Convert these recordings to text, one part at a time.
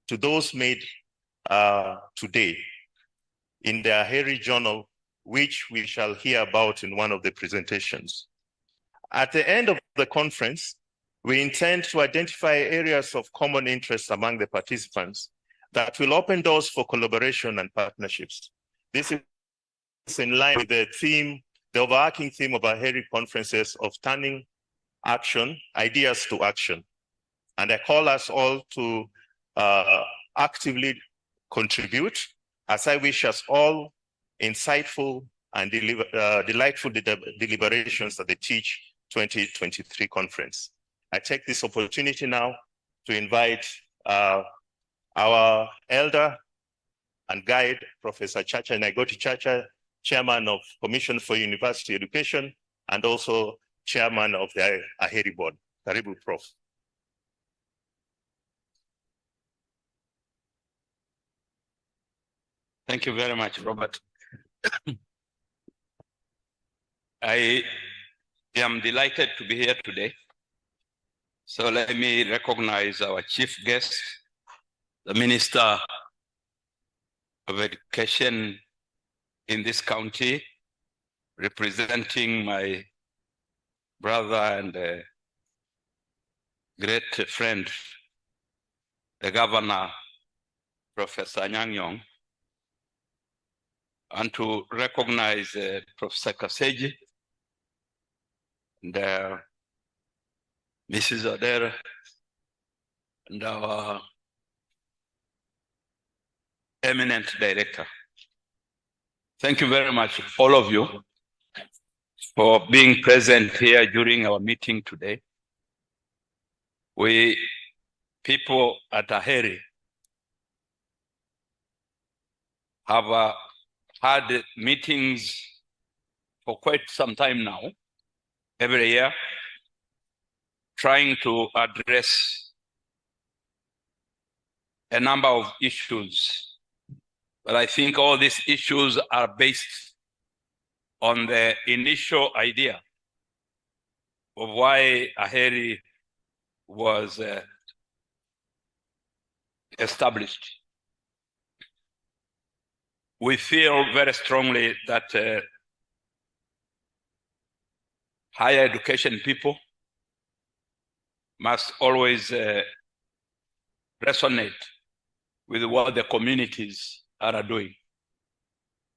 to those made today in the Aheri Journal, which we shall hear about in one of the presentations. At the end of the conference, we intend to identify areas of common interest among the participants that will open doors for collaboration and partnerships. This is in line with the theme, the overarching theme of Aheri conferences of turning ideas to action. And I call us all to actively contribute, as I wish us all insightful and delightful deliberations at the Teach 2023 conference. I take this opportunity now to invite our elder and guide, Professor Chacha Naigoti Chacha, Chairman of Commission for University Education, and also Chairman of the Aheri Board. Karibu, Prof. Thank you very much, Robert. I am delighted to be here today. So let me recognize our chief guest, the Minister of Education in this county, representing my brother and great friend, the Governor, Professor Anyang' Nyong'o, and to recognize Professor Kaseji and Mrs. Odera and our eminent director. Thank you very much, all of you, for being present here during our meeting today. We, people at Aheri, have had meetings for quite some time now, every year, trying to address a number of issues. But I think all these issues are based on the initial idea of why Aheri was established. We feel very strongly that higher education people must always resonate with what the communities are doing.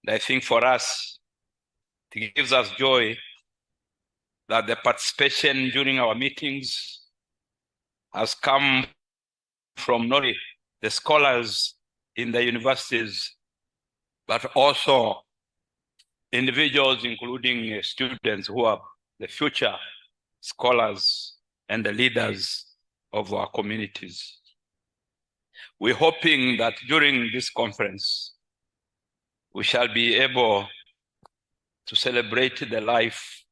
And I think for us, it gives us joy that the participation during our meetings has come from not only the scholars in the universities, but also individuals, including students who are the future scholars and the leaders of our communities. We're hoping that during this conference, we shall be able to celebrate the life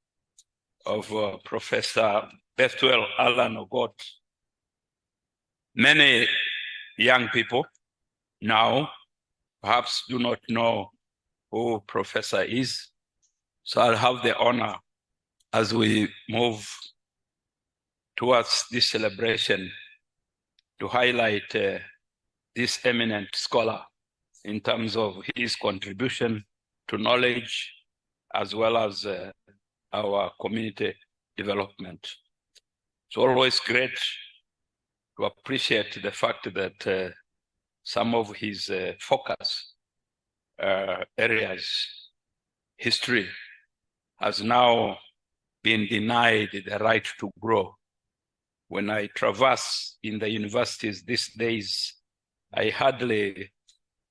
of Professor Bethuel Allan Ogot. Many young people now perhaps do not know who Professor is. So I'll have the honor as we move towards this celebration to highlight this eminent scholar in terms of his contribution to knowledge as well as our community development. It's always great to appreciate the fact that some of his focus areas, history, has now been denied the right to grow. When I traverse in the universities these days, I hardly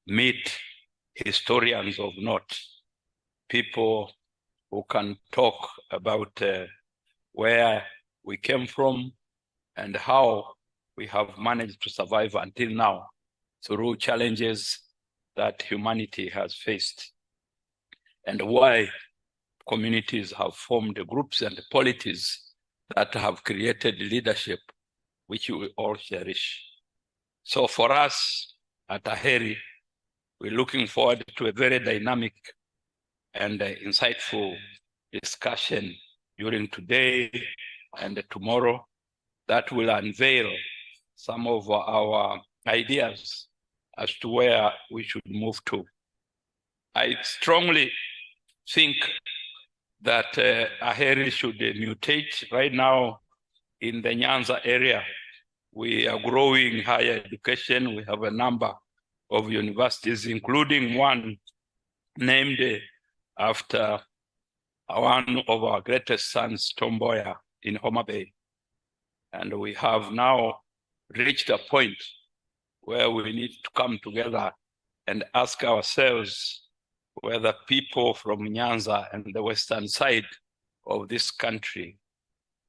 meet historians of note, people who can talk about where we came from and how we have managed to survive until now through challenges that humanity has faced, and why communities have formed groups and polities that have created leadership which we all cherish. So for us at Aheri, we're looking forward to a very dynamic and insightful discussion during today and tomorrow that will unveil some of our ideas as to where we should move to. I strongly think that Aheri should mutate. Right now in the Nyanza area, we are growing higher education. We have a number of universities, including one named after one of our greatest sons, Tom Mboya, in Homa Bay. And we have now reached a point where we need to come together and ask ourselves whether people from Nyanza and the western side of this country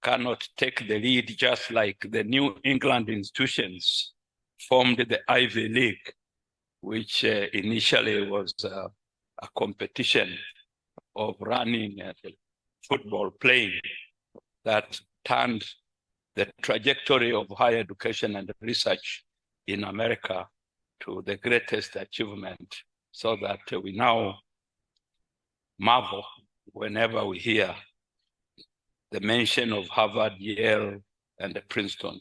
cannot take the lead, just like the New England institutions formed the Ivy League, which initially was a competition of running and football playing that turned the trajectory of higher education and research in America to the greatest achievement, so that we now marvel whenever we hear the mention of Harvard, Yale, and Princeton,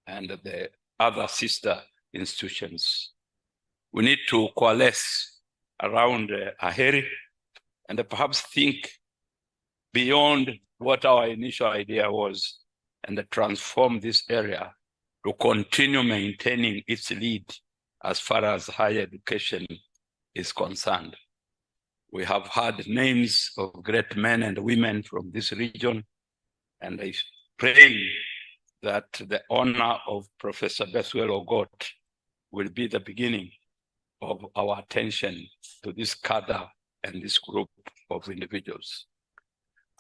and the other sister institutions. We need to coalesce around Aheri and perhaps think beyond what our initial idea was and transform this area to continue maintaining its lead as far as higher education is concerned. We have had names of great men and women from this region, and I pray that the honor of Professor Bethwell Ogot will be the beginning of our attention to this cadre and this group of individuals.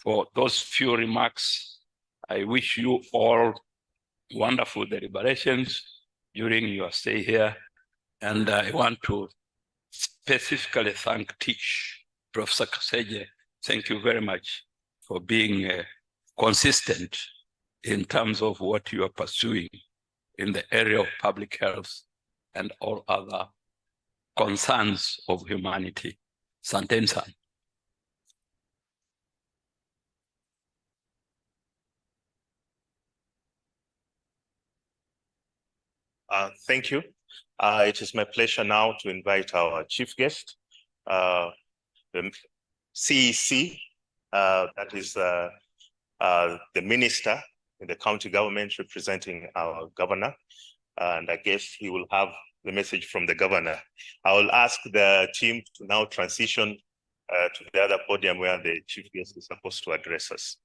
For those few remarks, I wish you all wonderful deliberations during your stay here. And I want to specifically thank Professor Kaseje. Thank you very much for being consistent in terms of what you are pursuing in the area of public health and all other concerns of humanity. Asanteni sana. Thank you. It is my pleasure now to invite our chief guest, the CEC, that is the minister in the county government representing our governor. And I guess he will have the message from the governor. I will ask the team to now transition to the other podium where the chief guest is supposed to address us.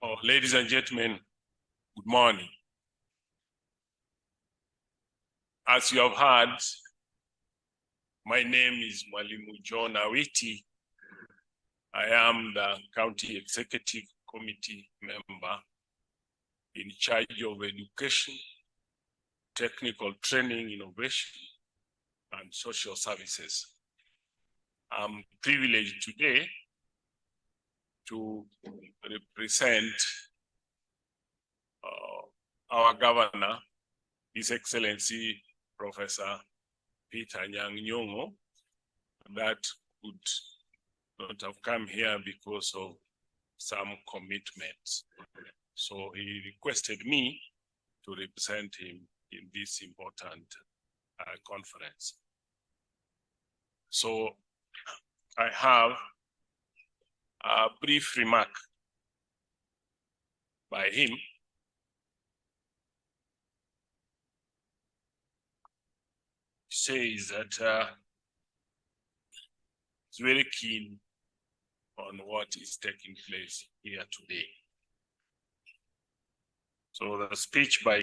Oh, ladies and gentlemen, good morning. As you have heard, my name is Mwalimu John Awiti. I am the County Executive Committee member in charge of education, technical training, innovation, and social services. I'm privileged today to represent our governor, His Excellency Professor Peter Nyang-Nyong'o, that could not have come here because of some commitments. So he requested me to represent him in this important conference. So I have a brief remark by him. Says that he's very keen on what is taking place here today. So the speech by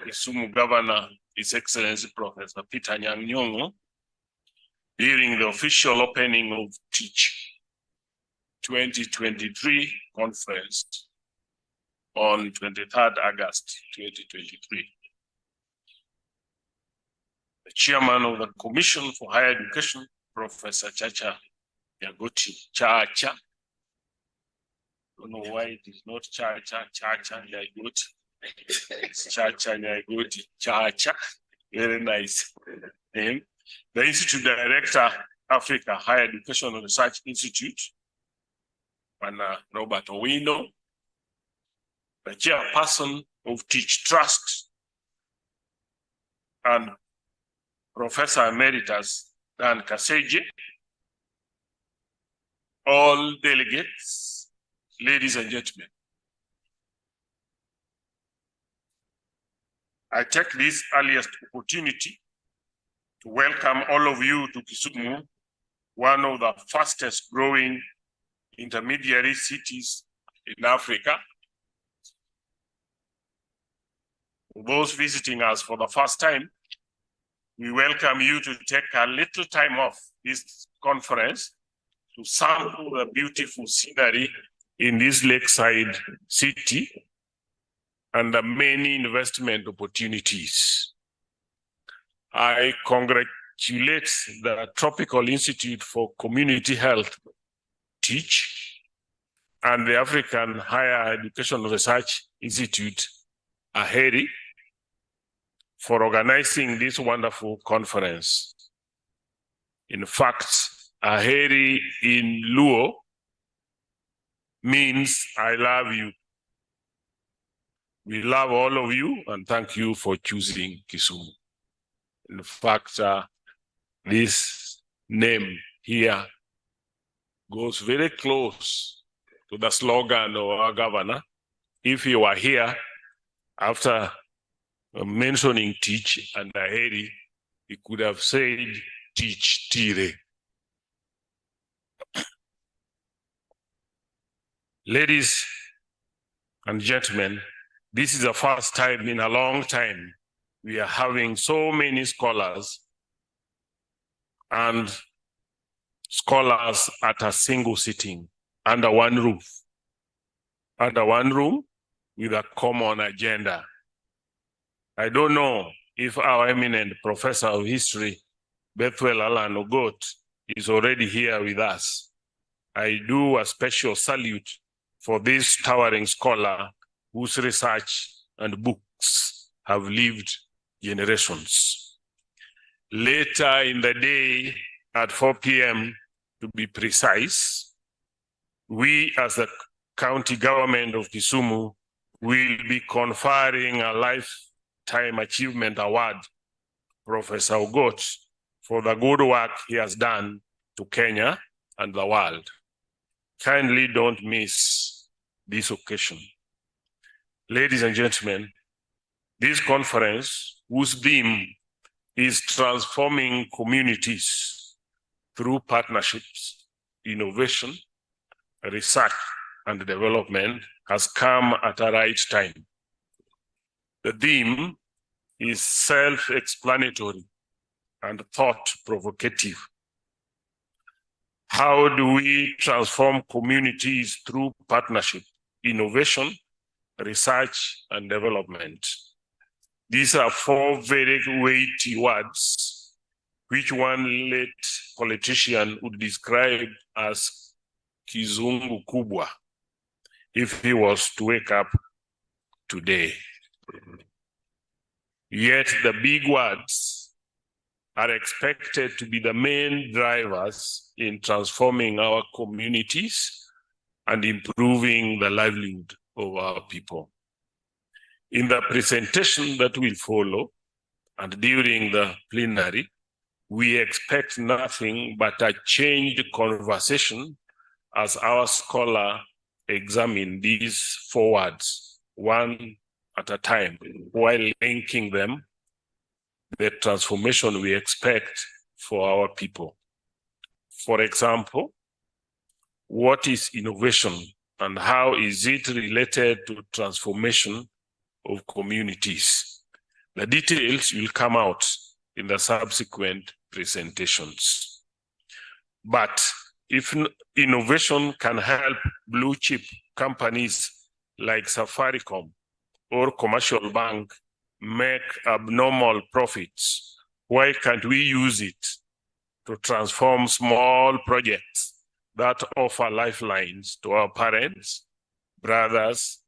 Kisumu Governor, His Excellency Professor Peter Nyang-Nyong'o, during the official opening of Teach 2023 conference on 23rd August 2023. The chairman of the Commission for Higher Education, Professor Tich-Aheri. Chacha. Don't know why it is not Chacha Nyagoti. It's Chacha Nyagoti. Chacha. Very nice name. The Institute Director, Africa Higher Education Research Institute, and Robert Owino, the chairperson of Teach Trust, and Professor Emeritus Dan Kaseje, all delegates, ladies and gentlemen. I take this earliest opportunity to welcome all of you to Kisumu, one of the fastest growing intermediary cities in Africa. For those visiting us for the first time, we welcome you to take a little time off this conference to sample the beautiful scenery in this lakeside city and the many investment opportunities. I congratulate the Tropical Institute for Community Health, Teach, and the African Higher Education Research Institute, Aheri, for organizing this wonderful conference. In fact, Aheri in Luo means I love you. We love all of you and thank you for choosing Kisumu. In fact, this name here goes very close to the slogan of our governor. If you are here after mentioning Teach and Aheri, he could have said Tich-Aheri. Ladies and gentlemen, this is the first time in a long time we are having so many scholars and scholars at a single sitting under one roof, under one room with a common agenda. I don't know if our eminent professor of history, Bethuel Alan Ogot, is already here with us. I do a special salute for this towering scholar whose research and books have lived generations. Later in the day at 4 p.m., to be precise, we as the county government of Kisumu will be conferring a Lifetime Achievement Award, Professor Ogot, for the good work he has done to Kenya and the world. Kindly don't miss this occasion. Ladies and gentlemen, this conference, whose theme is transforming communities through partnerships, innovation, research, and development, has come at a right time. The theme is self-explanatory and thought-provocative. How do we transform communities through partnership, innovation, research, and development? These are four very weighty words, which one late politician would describe as kizungu kubwa if he was to wake up today. Yet the big words are expected to be the main drivers in transforming our communities and improving the livelihood of our people. In the presentation that will follow and during the plenary, we expect nothing but a changed conversation as our scholar examine these four words, one at a time, while linking them the transformation we expect for our people. For example, what is innovation and how is it related to transformation of communities? The details will come out in the subsequent presentations. But if innovation can help blue chip companies like Safaricom or commercial bank make abnormal profits, why can't we use it to transform small projects that offer lifelines to our parents, brothers,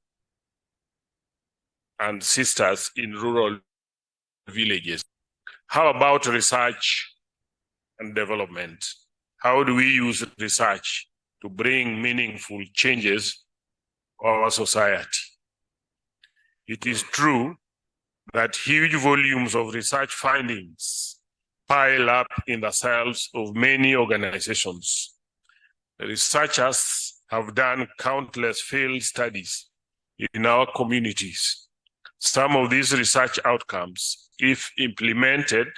and sisters in rural villages? How about research and development? How do we use research to bring meaningful changes to our society? It is true that huge volumes of research findings pile up in the cells of many organizations. Researchers have done countless field studies in our communities. Some of these research outcomes, if implemented,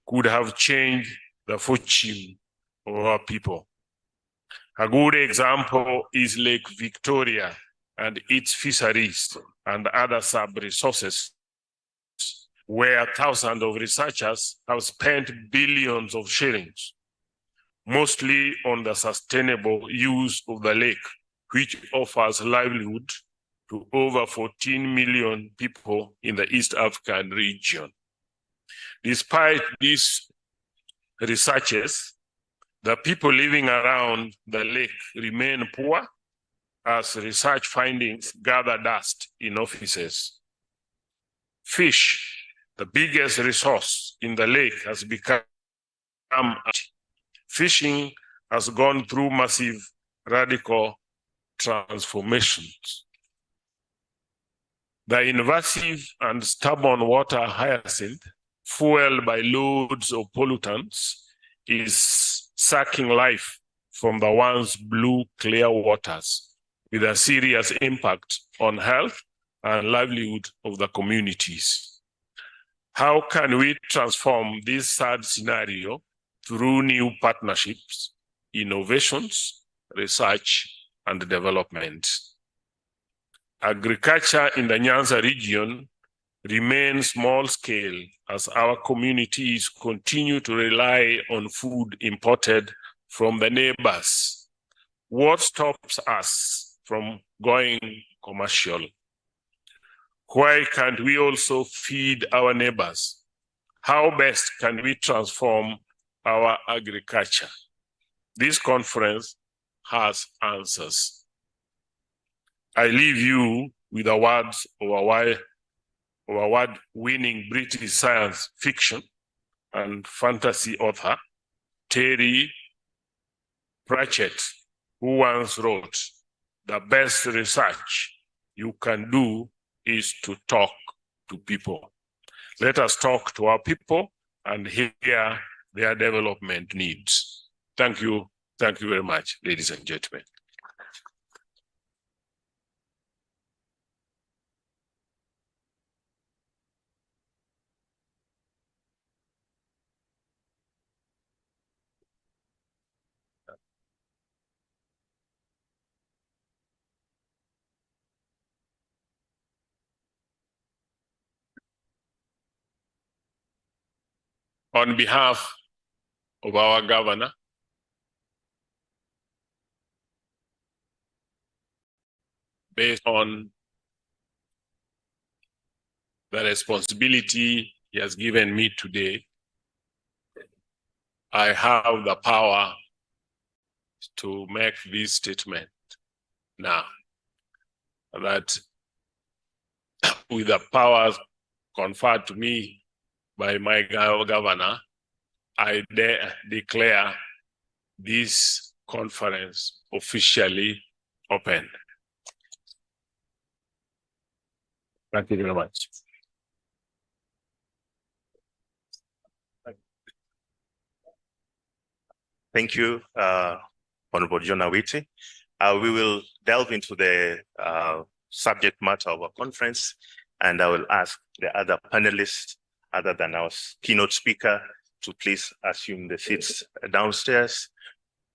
could have changed the fortune of our people. A good example is Lake Victoria and its fisheries and other sub-resources, where thousands of researchers have spent billions of shillings, mostly on the sustainable use of the lake, which offers livelihood to over 14 million people in the East African region. Despite these researches, the people living around the lake remain poor as research findings gather dust in offices. Fish, the biggest resource in the lake, has become fishing has gone through massive radical transformations. The invasive and stubborn water hyacinth, fueled by loads of pollutants, is sucking life from the once blue clear waters, with a serious impact on health and livelihood of the communities. How can we transform this sad scenario through new partnerships, innovations, research, and development? Agriculture in the Nyanza region remains small scale as our communities continue to rely on food imported from the neighbors. What stops us from going commercial? Why can't we also feed our neighbors? How best can we transform our agriculture? This conference has answers. I leave you with the words of our award-winning British science fiction and fantasy author, Terry Pratchett, who once wrote, "The best research you can do is to talk to people." Let us talk to our people and hear their development needs. Thank you. Thank you very much, ladies and gentlemen. On behalf of our governor, based on the responsibility he has given me today, I have the power to make this statement now, that with the powers conferred to me by my governor, I declare this conference officially open. Thank you very much. Thank you, Honorable John Awiti. We will delve into the subject matter of our conference, and I will ask the other panelists, other than our keynote speaker, to please assume the seats downstairs.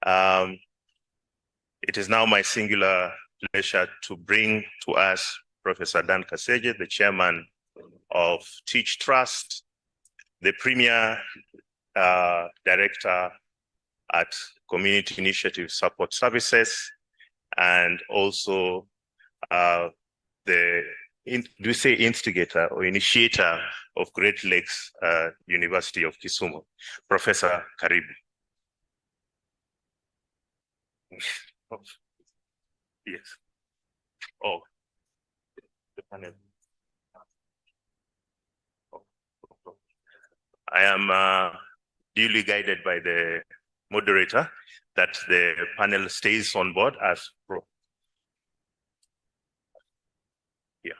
It is now my singular pleasure to bring to us Professor Dan Kaseje, the chairman of Teach Trust, the premier director at Community Initiative Support Services, and also do we say instigator or initiator of Great Lakes University of Kisumu, Professor Karibu. Yes. Oh, the panel. I am duly guided by the moderator that the panel stays on board as pro. Yeah.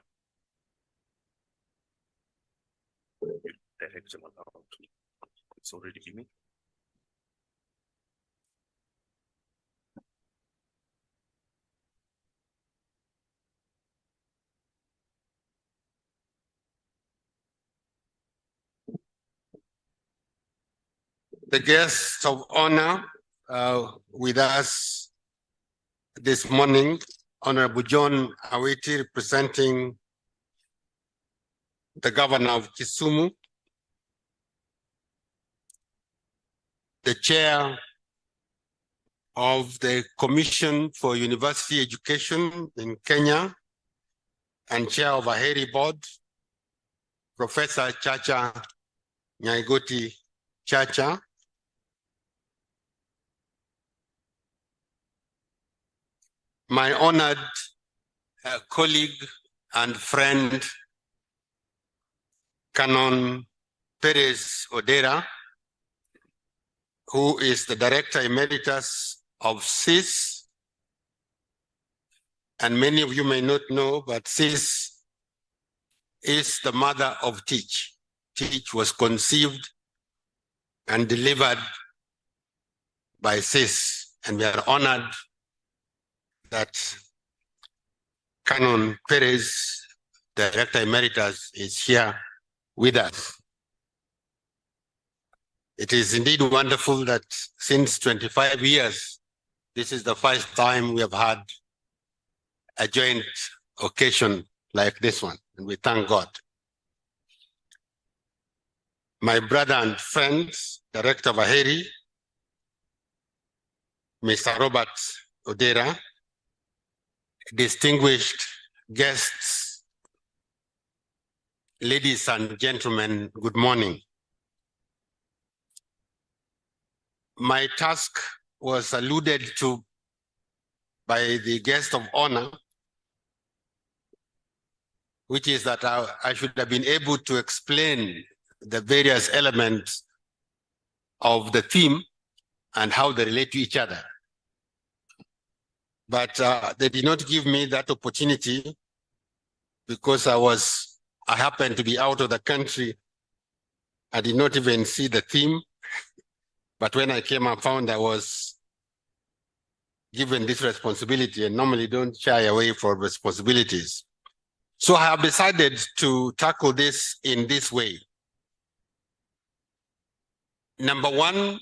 It's already given. The guests of honor with us this morning, Honorable John Awiti, representing the governor of Kisumu, the chair of the Commission for University Education in Kenya, and chair of Aheri board, Professor Chacha Nyaigoti Chacha, my honored colleague and friend, Canon Perez Odera, who is the Director Emeritus of CIS. And many of you may not know, but CIS is the mother of Tich. Tich was conceived and delivered by CIS. And we are honored that Canon Perez, Director Emeritus, is here with us. It is indeed wonderful that since 25 years, this is the first time we have had a joint occasion like this one, and we thank God. My brother and friends, Director of Aheri, Mr. Robert Odera, distinguished guests, ladies and gentlemen, good morning. My task was alluded to by the guest of honor, which is that I should have been able to explain the various elements of the theme and how they relate to each other. But they did not give me that opportunity because I happened to be out of the country. I did not even see the theme. But when I came, I found I was given this responsibility, and normally don't shy away from responsibilities. So I have decided to tackle this in this way. Number one,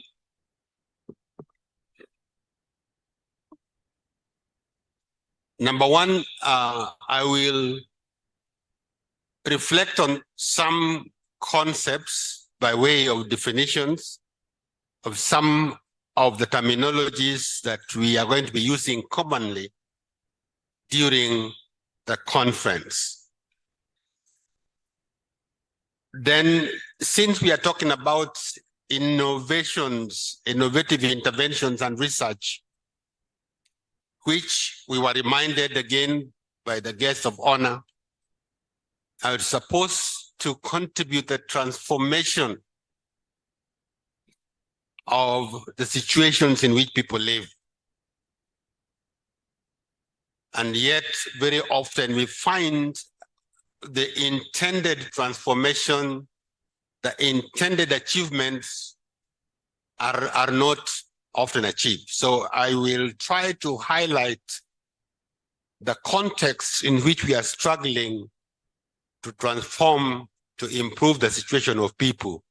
I will reflect on some concepts by way of definitions of some of the terminologies that we are going to be using commonly during the conference. Then, since we are talking about innovations, innovative interventions and research, which we were reminded again by the guest of honor, are supposed to contribute the transformation of the situations in which people live. And yet, very often we find the intended transformation, the intended achievements are not often achieved. So I will try to highlight the context in which we are struggling to transform, to improve the situation of people,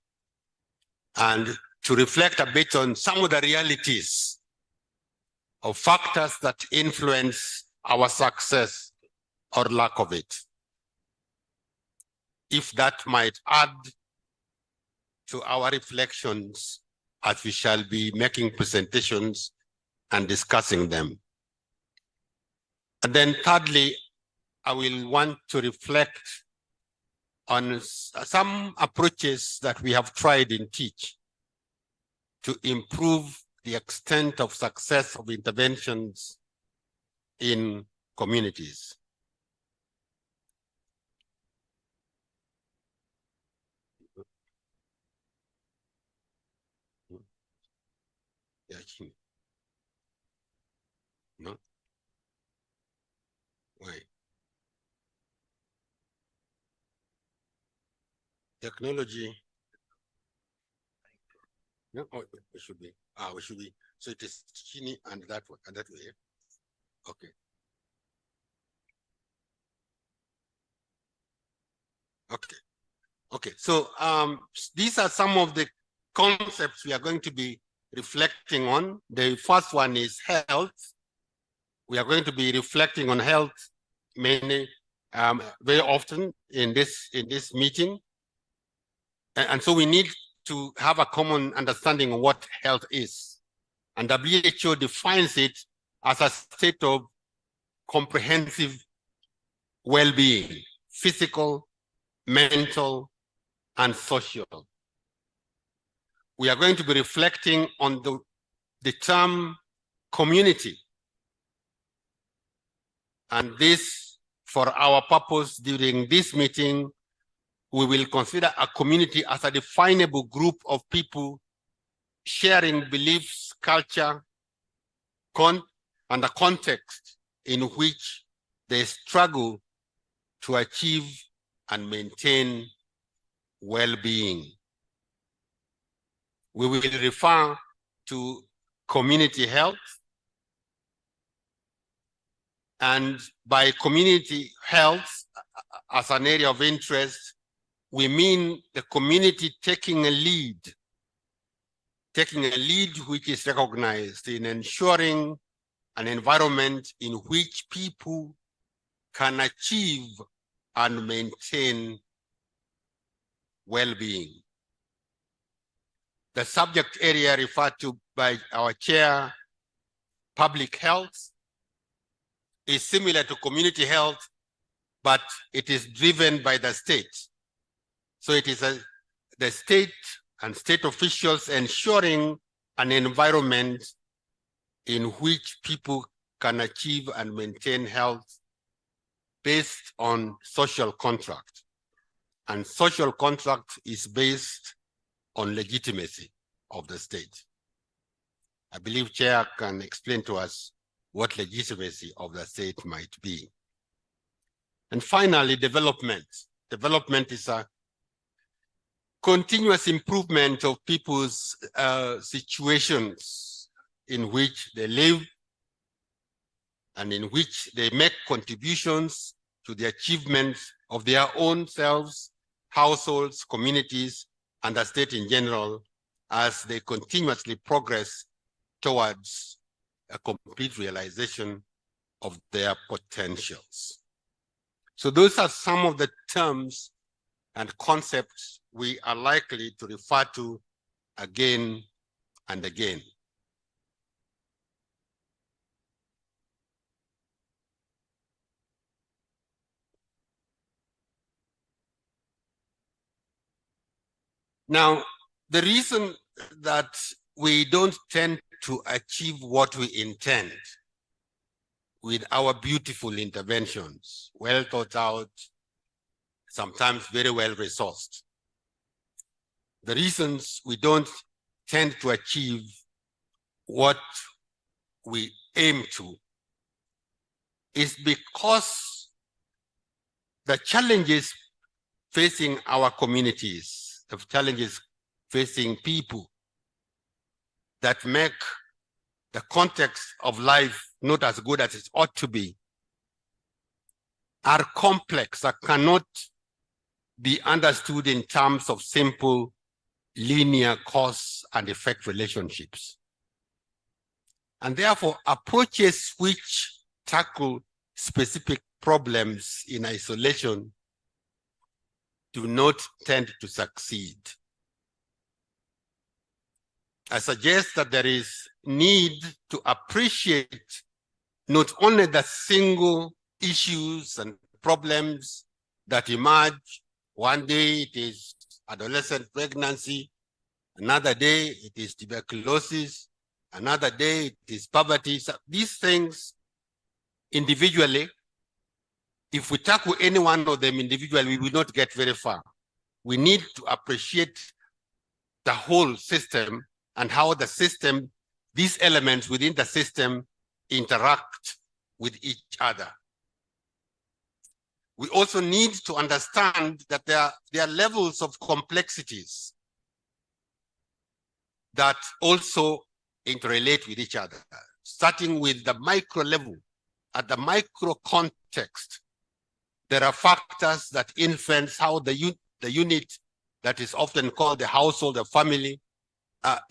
and to reflect a bit on some of the realities of factors that influence our success or lack of it. If that might add to our reflections as we shall be making presentations and discussing them. And then thirdly, I will want to reflect on some approaches that we have tried in Tich to improve the extent of success of interventions in communities. No? Why? Technology. No, oh, it should be. We should be. So it is Chini and that one, and that way. Okay. Okay. Okay. So these are some of the concepts we are going to be reflecting on. The first one is health. We are going to be reflecting on health mainly very often in this meeting. And so we need to have a common understanding of what health is. And WHO defines it as a state of comprehensive well-being, physical, mental, and social. We are going to be reflecting on the term community. And this, for our purpose during this meeting, we will consider a community as a definable group of people sharing beliefs, culture, and a context in which they struggle to achieve and maintain well-being. We will refer to community health, and by community health as an area of interest, we mean the community taking a lead which is recognized in ensuring an environment in which people can achieve and maintain well-being. The subject area referred to by our chair, public health, is similar to community health, but it is driven by the state. So it is the state and state officials ensuring an environment in which people can achieve and maintain health based on social contract. And social contract is based on legitimacy of the state. I believe Chair can explain to us what legitimacy of the state might be. And finally, development. Development is a continuous improvement of people's situations in which they live and in which they make contributions to the achievement of their own selves, households, communities, and the state in general, as they continuously progress towards a complete realization of their potentials. So those are some of the terms and concepts we are likely to refer to again and again. Now, the reason that we don't tend to achieve what we intend with our beautiful interventions, well thought out, sometimes very well resourced. The reasons we don't tend to achieve what we aim to is because the challenges facing our communities, the challenges facing people that make the context of life not as good as it ought to be, are complex, that cannot be understood in terms of simple linear cause and effect relationships. And therefore, approaches which tackle specific problems in isolation do not tend to succeed. I suggest that there is need to appreciate not only the single issues and problems that emerge. One day it is adolescent pregnancy, another day it is tuberculosis, another day it is poverty. So these things individually, if we tackle any one of them individually, we will not get very far. We need to appreciate the whole system and how the system, these elements within the system interact with each other. We also need to understand that there are levels of complexities that also interrelate with each other, starting with the micro level. At the micro context, there are factors that influence how the unit that is often called the household or family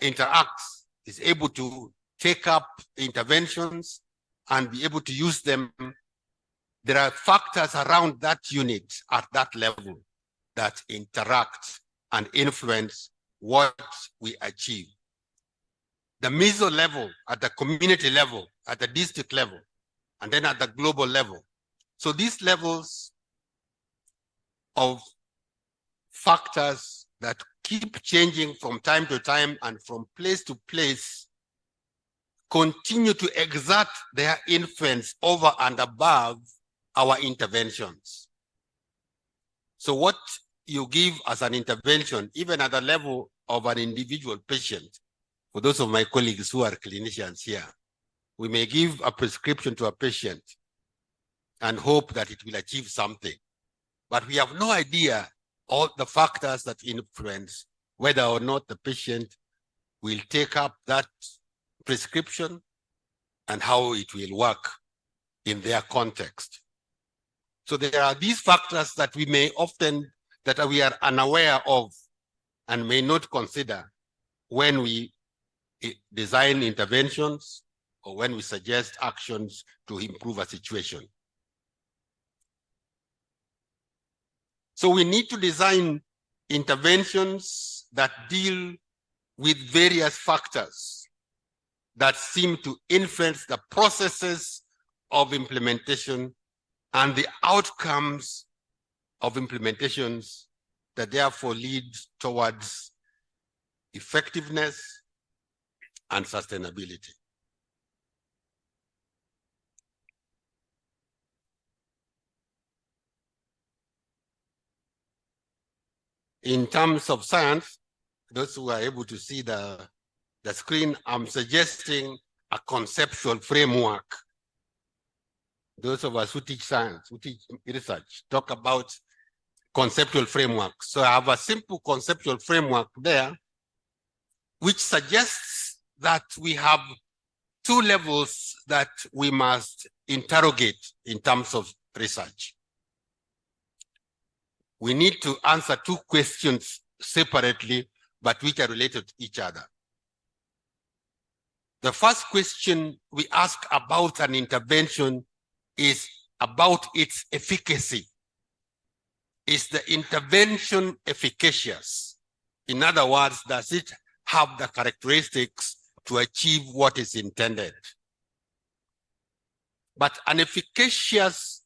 interacts, is able to take up interventions and be able to use them. There are factors around that unit at that level that interact and influence what we achieve. The meso level, at the community level, at the district level, and then at the global level. So these levels of factors that keep changing from time to time and from place to place continue to exert their influence over and above our interventions. So what you give as an intervention, even at the level of an individual patient, for those of my colleagues who are clinicians here, we may give a prescription to a patient and hope that it will achieve something. But we have no idea all the factors that influence whether or not the patient will take up that prescription and how it will work in their context. So there are these factors that we may often, that we are unaware of and may not consider when we design interventions or when we suggest actions to improve a situation. So we need to design interventions that deal with various factors that seem to influence the processes of implementation and the outcomes of implementations that therefore lead towards effectiveness and sustainability. In terms of science, those who are able to see the screen, I'm suggesting a conceptual framework. Those of us who teach science, who teach research, talk about conceptual framework. So I have a simple conceptual framework there, which suggests that we have two levels that we must interrogate in terms of research. We need to answer two questions separately, but which are related to each other. The first question we ask about an intervention is about its efficacy. Is the intervention efficacious? In other words, does it have the characteristics to achieve what is intended? But an efficacious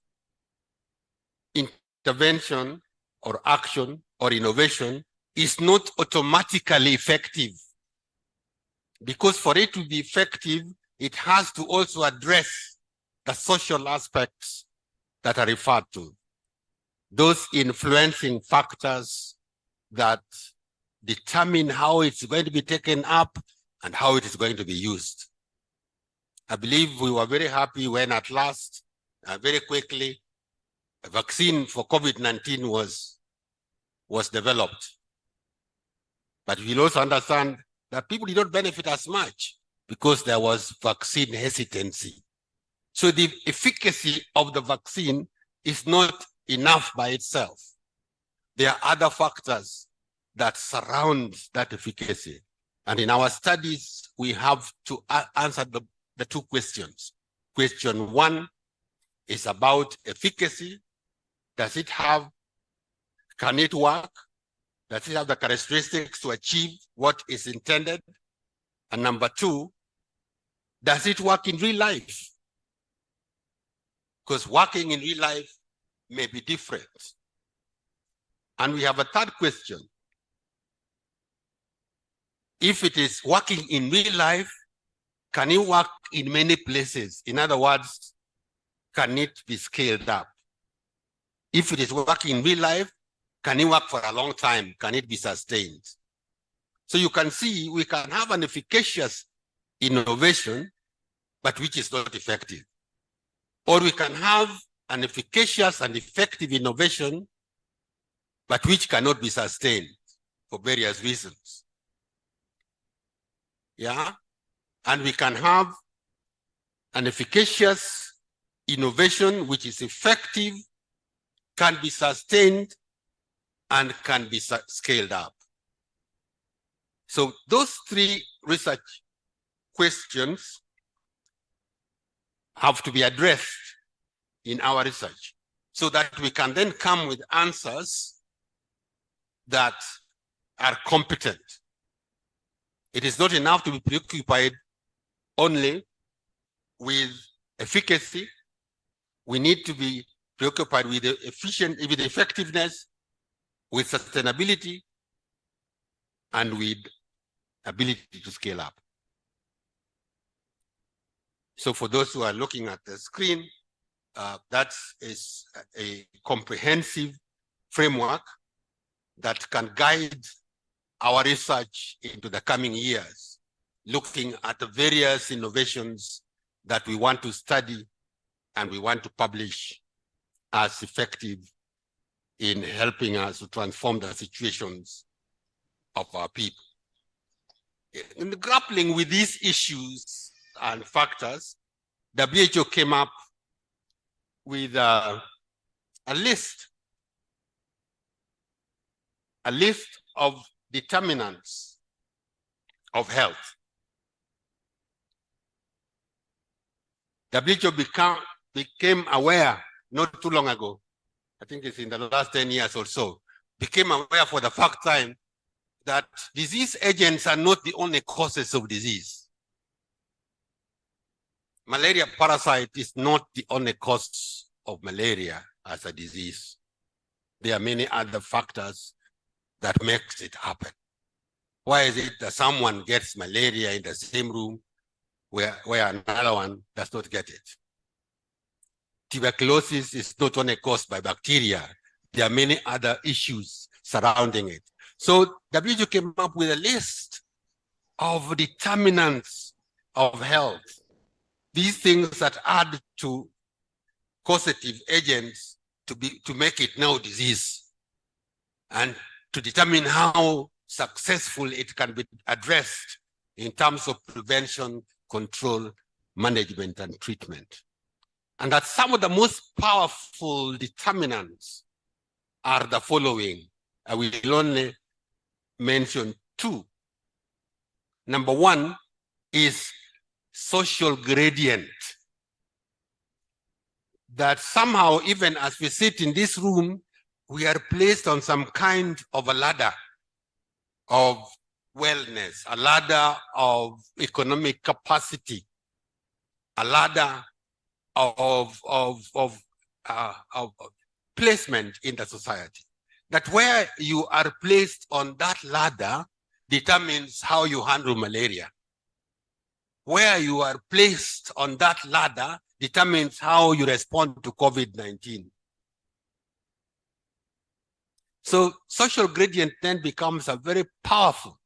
intervention or action or innovation is not automatically effective, because for it to be effective, it has to also address the social aspects that are referred to, those influencing factors that determine how it's going to be taken up and how it is going to be used. I believe we were very happy when at last, very quickly, a vaccine for COVID-19 was developed. But we'll also understand that people did not benefit as much because there was vaccine hesitancy. So the efficacy of the vaccine is not enough by itself. There are other factors that surround that efficacy. And in our studies, we have to answer the two questions. Question one is about efficacy. Does it have, can it work? Does it have the characteristics to achieve what is intended? And number two, does it work in real life? Because working in real life may be different. And we have a third question. If it is working in real life, can it work in many places? In other words, can it be scaled up? If it is working in real life, can it work for a long time? Can it be sustained? So you can see we can have an efficacious innovation, but which is not effective. Or we can have an efficacious and effective innovation, but which cannot be sustained for various reasons. Yeah. And we can have an efficacious innovation which is effective, can be sustained, and can be scaled up. So those three research questions have to be addressed in our research so that we can then come with answers that are competent. It is not enough to be preoccupied only with efficacy. We need to be preoccupied with the effectiveness, with sustainability, and with ability to scale up. So for those who are looking at the screen, that is a comprehensive framework that can guide our research into the coming years, looking at the various innovations that we want to study and we want to publish as effective in helping us to transform the situations of our people. In grappling with these issues and factors, WHO came up with a list of determinants of health. WHO became aware not too long ago, I think it's in the last 10 years or so, became aware for the first time that disease agents are not the only causes of disease. Malaria parasite is not the only cause of malaria as a disease. There are many other factors that makes it happen. Why is it that someone gets malaria in the same room where another one does not get it? Tuberculosis is not only caused by bacteria. There are many other issues surrounding it. So WHO came up with a list of determinants of health. These things that add to causative agents to make it no disease, and to determine how successful it can be addressed in terms of prevention, control, management, and treatment. And that some of the most powerful determinants are the following. I will only mention two. Number one is social gradient. That somehow, even as we sit in this room, we are placed on some kind of a ladder of wellness, a ladder of economic capacity, a ladder of placement in the society. That where you are placed on that ladder determines how you handle malaria. Where you are placed on that ladder determines how you respond to COVID-19. So social gradient then becomes a very powerful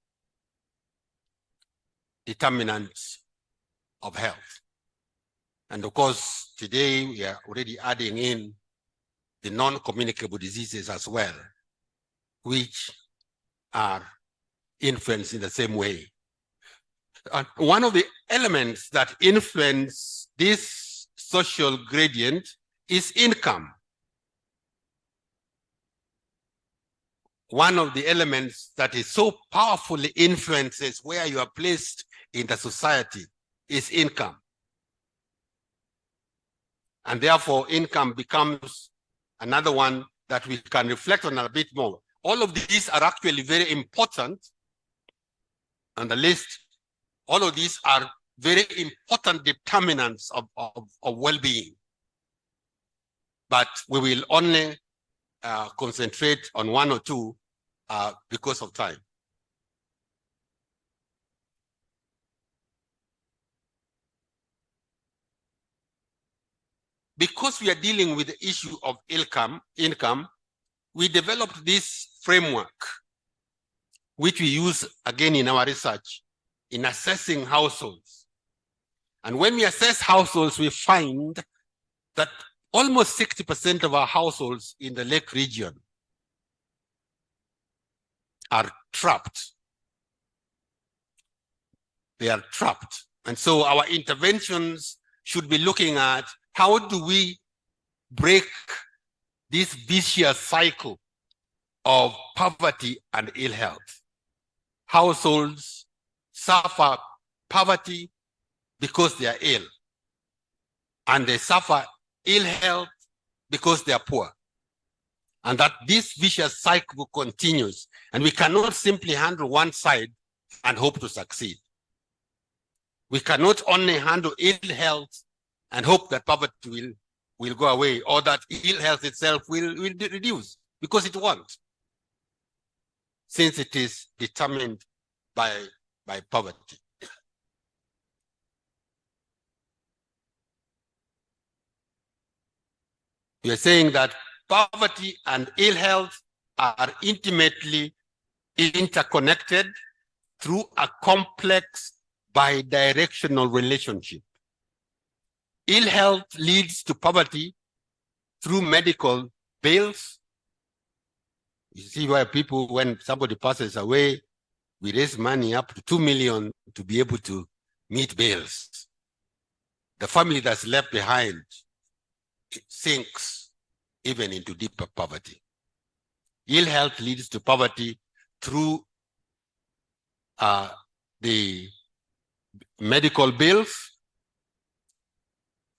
determinant of health. And of course, today we are already adding in the non-communicable diseases as well, which are influenced in the same way. And one of the elements that influence this social gradient is income. One of the elements that is so powerfully influences where you are placed in the society is income. And therefore, income becomes another one that we can reflect on a bit more. All of these are actually very important on the list All of these are very important determinants of well-being. But we will only concentrate on one or two because of time. Because we are dealing with the issue of income, we developed this framework, which we use again in our research in assessing households. And when we assess households, we find that almost 60% of our households in the Lake region are trapped. They are trapped. And so our interventions should be looking at how do we break this vicious cycle of poverty and ill health. Households suffer poverty because they are ill, and they suffer ill health because they are poor. And that this vicious cycle continues, and we cannot simply handle one side and hope to succeed. We cannot only handle ill health and hope that poverty will go away, or that ill health itself will reduce, because it won't, since it is determined by poverty. We are saying that poverty and ill health are intimately interconnected through a complex bidirectional relationship. Ill health leads to poverty through medical bills. You see why people, when somebody passes away, we raise money up to 2 million to be able to meet bills. The family that's left behind, it sinks even into deeper poverty. Ill health leads to poverty through the medical bills,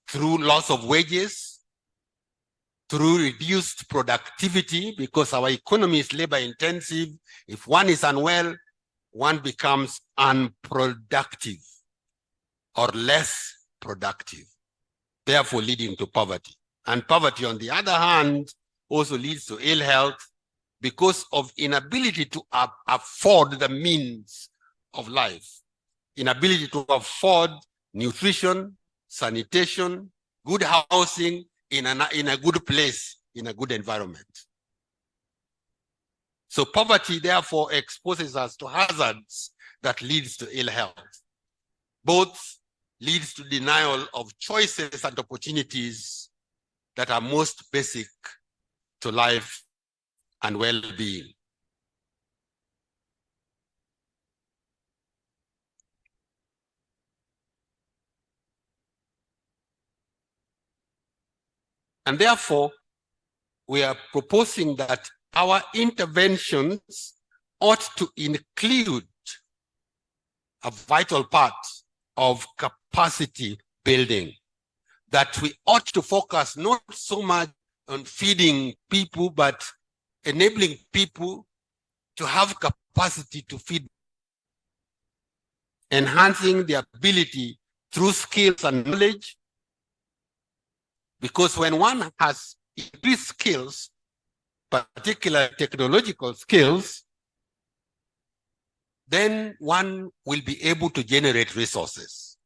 through loss of wages, through reduced productivity, because our economy is labor intensive. If one is unwell, one becomes unproductive or less productive, therefore leading to poverty. And poverty, on the other hand, also leads to ill health because of inability to afford the means of life, inability to afford nutrition, sanitation, good housing in a good place, in a good environment. So poverty therefore exposes us to hazards that leads to ill health. Both leads to denial of choices and opportunities that are most basic to life and well-being. And therefore, we are proposing that our interventions ought to include a vital part of capacity building, that we ought to focus not so much on feeding people, but enabling people to have capacity to feed, enhancing the ability through skills and knowledge. Because when one has increased skills, particular technological skills, then one will be able to generate resources.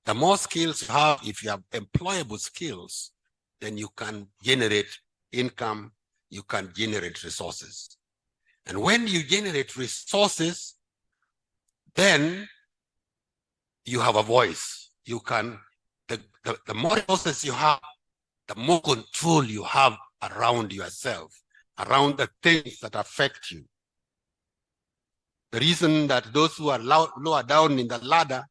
The more skills you have, if you have employable skills, then you can generate income, you can generate resources. And when you generate resources, then you have a voice. You can, the more resources you have, the more control you have around yourself, around the things that affect you. The reason that those who are lower down in the ladder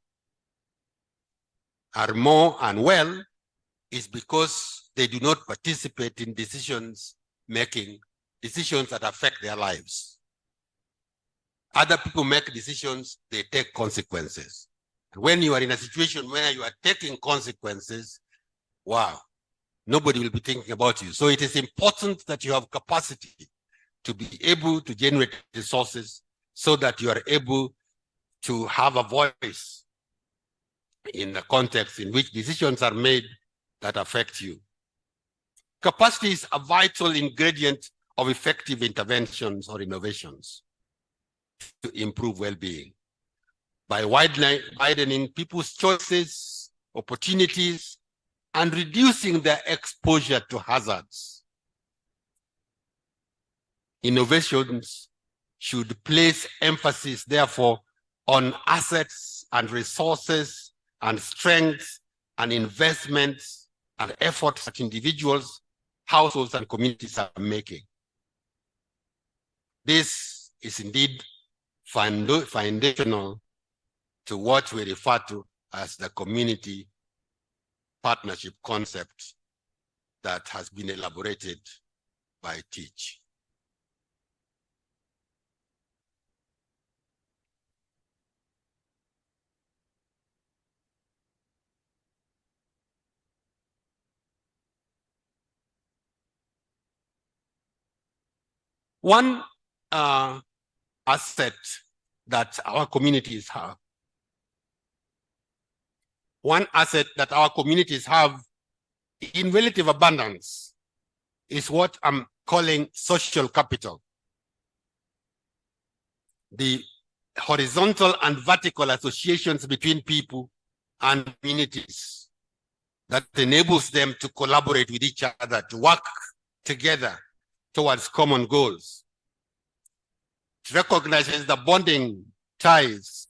are more unwell is because they do not participate in decision-making, decisions that affect their lives. Other people make decisions, they take consequences. And when you are in a situation where you are taking consequences, wow, nobody will be thinking about you. So it is important that you have capacity to be able to generate resources so that you are able to have a voice in the context in which decisions are made that affect you. Capacity is a vital ingredient of effective interventions or innovations to improve well-being. By widening people's choices, opportunities, and reducing their exposure to hazards. Innovations should place emphasis, therefore, on assets and resources and strengths and investments and efforts that individuals, households, and communities are making. This is indeed foundational to what we refer to as the community partnership concept that has been elaborated by Tich. One asset that our communities have, in relative abundance is what I'm calling social capital. The horizontal and vertical associations between people and communities that enables them to collaborate with each other, to work together towards common goals. It recognizes the bonding ties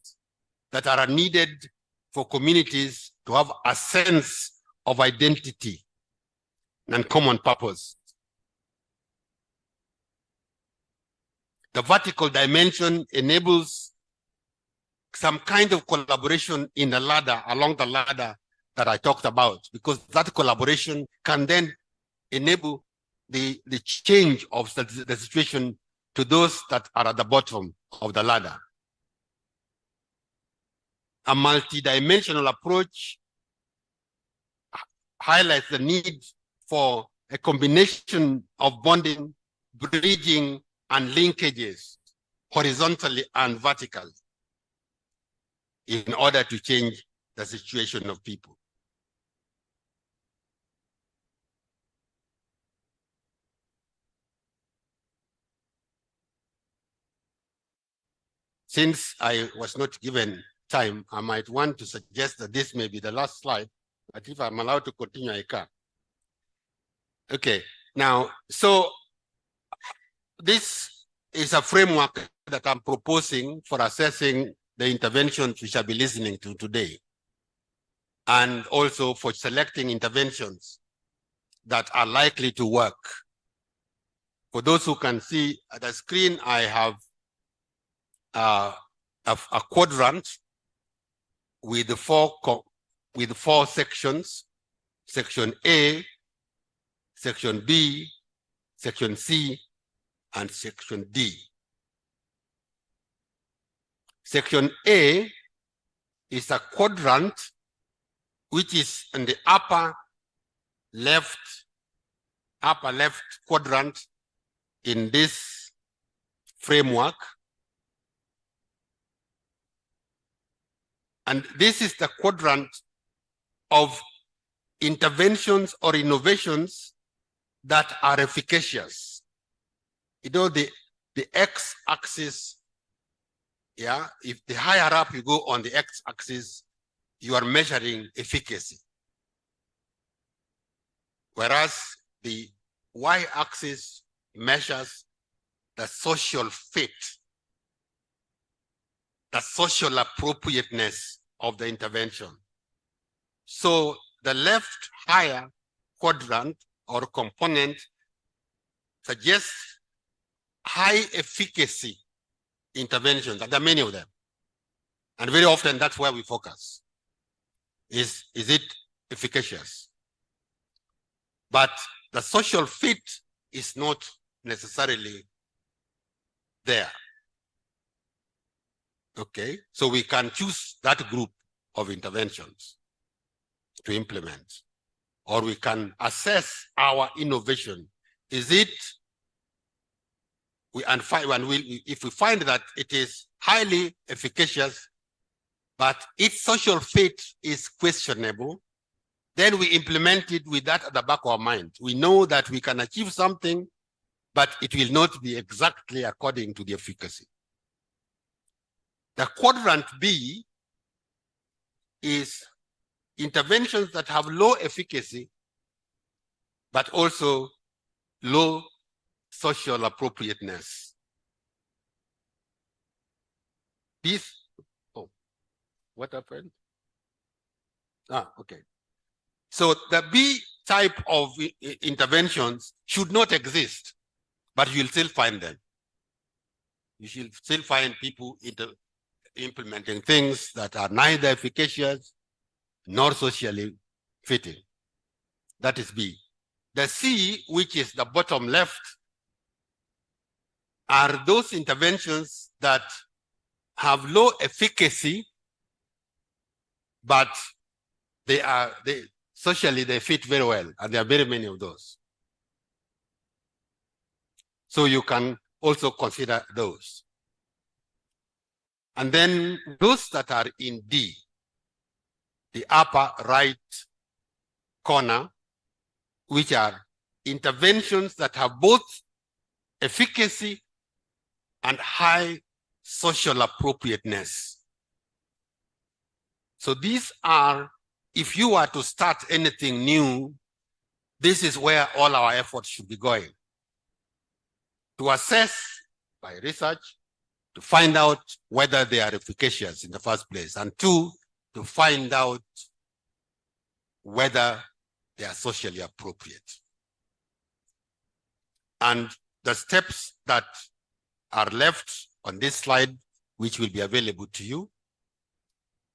that are needed for communities to have a sense of identity and common purpose. The vertical dimension enables some kind of collaboration in the ladder, along the ladder that I talked about, because that collaboration can then enable the change of the situation to those that are at the bottom of the ladder. A multidimensional approach highlights the need for a combination of bonding, bridging, and linkages, horizontally and vertically, in order to change the situation of people. Since I was not given time, I might want to suggest that this may be the last slide, but if I'm allowed to continue, I can. Okay, now, so this is a framework that I'm proposing for assessing the interventions we shall be listening to today, and also for selecting interventions that are likely to work. For those who can see at the screen, I have a quadrant with the four sections: section A, section B, section C, and section D. Section A is a quadrant which is in the upper left quadrant in this framework. And this is the quadrant of interventions or innovations that are efficacious. You know, the x-axis, yeah, if the higher up you go on the x-axis, you are measuring efficacy. Whereas the y-axis measures the social fit, the social appropriateness of the intervention. So the left higher quadrant or component suggests high efficacy interventions, and there are many of them. And very often that's where we focus. Is it efficacious? But the social fit is not necessarily there. Okay, so we can choose that group of interventions to implement, or we can assess our innovation. Is it, if we find that it is highly efficacious, but its social fit is questionable, then we implement it with that at the back of our mind. We know that we can achieve something, but it will not be exactly according to the efficacy. The quadrant B is interventions that have low efficacy, but also low social appropriateness. This, oh, what happened? Okay. So the B type of interventions should not exist, but you'll still find them. You should still find people implementing things that are neither efficacious nor socially fitting. That is B. The C, which is the bottom left, are those interventions that have low efficacy, but socially they fit very well, and there are very many of those. So you can also consider those. And then those that are in D, the upper right corner, which are interventions that have both efficacy and high social appropriateness. So these are, if you are to start anything new, this is where all our efforts should be going. To assess by research, to find out whether they are efficacious in the first place, and two, to find out whether they are socially appropriate. And the steps that are left on this slide, which will be available to you,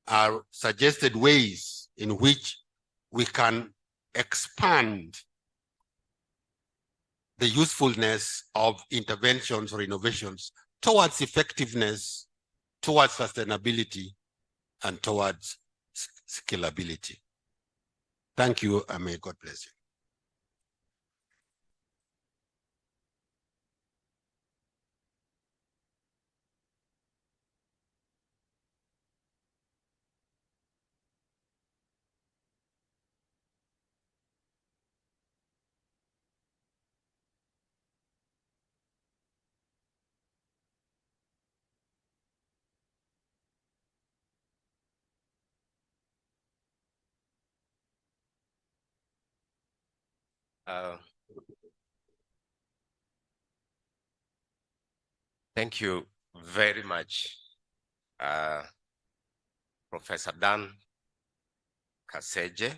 are suggested ways in which we can expand the usefulness of interventions or innovations towards effectiveness, towards sustainability, and towards scalability. Thank you, and may God bless you. Thank you very much, Professor Dan Kaseje.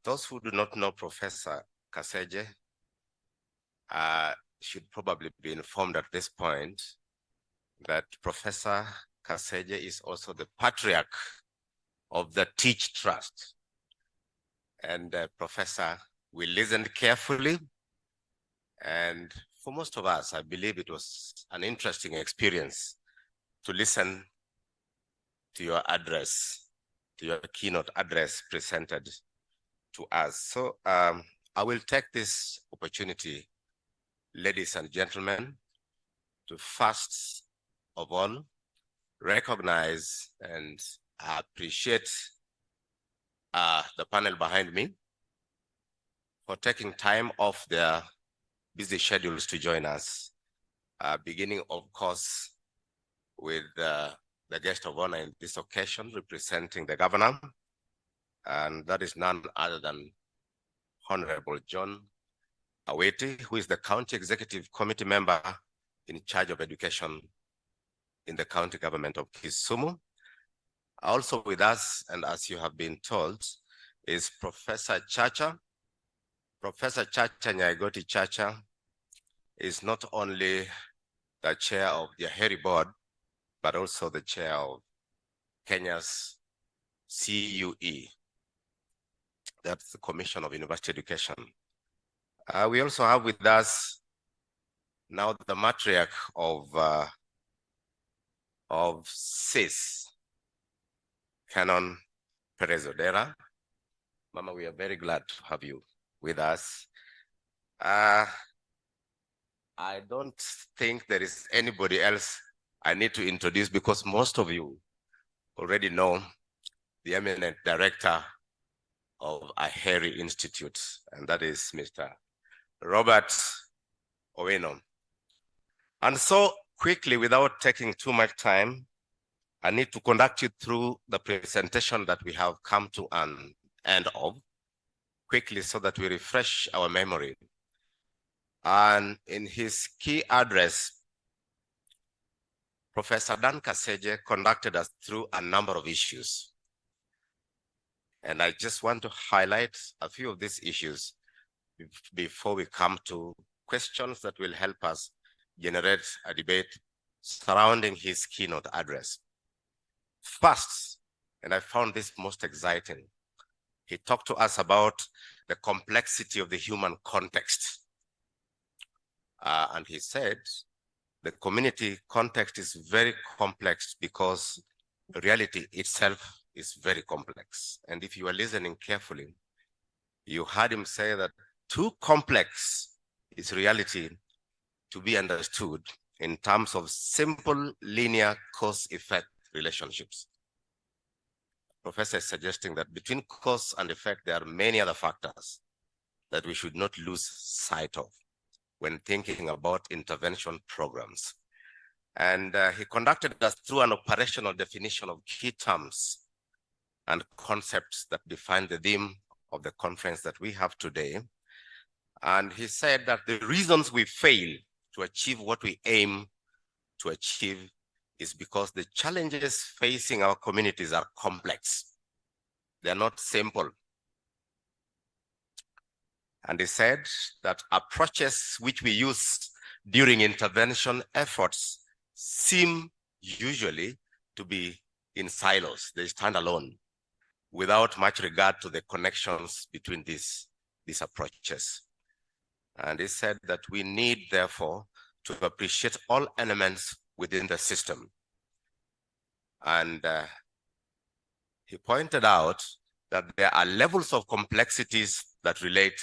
Those who do not know Professor Kaseje should probably be informed at this point that Professor Kaseje is also the patriarch of the Teach Trust. And Professor, we listened carefully, and for most of us, I believe it was an interesting experience to listen to your address, to your keynote address presented to us. So I will take this opportunity, ladies and gentlemen, to first of all recognize and appreciate the panel behind me for taking time off their busy schedules to join us, beginning, of course, with the guest of honor in this occasion, representing the governor, and that is none other than Honorable John Aweti, who is the County Executive Committee member in charge of education in the county government of Kisumu. Also with us, and as you have been told, is Professor Chacha. Professor Chacha Nyaigoti Chacha is not only the chair of the Tich-Aheri board, but also the chair of Kenya's CUE. That's the Commission of University Education. We also have with us now the matriarch of CIS, Canon Perez Odera. Mama, we are very glad to have you with us. I don't think there is anybody else I need to introduce, because most of you already know the eminent director of Aheri Institute, and that is Mr. Robert Owino. And so quickly, without taking too much time, I need to conduct you through the presentation that we have come to an end of quickly so that we refresh our memory. And in his key address, Professor Dan Kaseje conducted us through a number of issues. And I just want to highlight a few of these issues before we come to questions that will help us generate a debate surrounding his keynote address. First, and I found this most exciting, he talked to us about the complexity of the human context. And he said the community context is very complex because reality itself is very complex. And if you are listening carefully, you heard him say that too complex is reality to be understood in terms of simple linear cause-effect relationships. Professor is suggesting that between cause and effect, there are many other factors that we should not lose sight of when thinking about intervention programs. And he conducted us through an operational definition of key terms and concepts that define the theme of the conference that we have today. And he said that the reasons we fail to achieve what we aim to achieve is because the challenges facing our communities are complex. They're not simple. And he said that approaches which we use during intervention efforts seem usually to be in silos. They stand alone without much regard to the connections between these approaches. And he said that we need, therefore, to appreciate all elements within the system. And he pointed out that there are levels of complexities that relate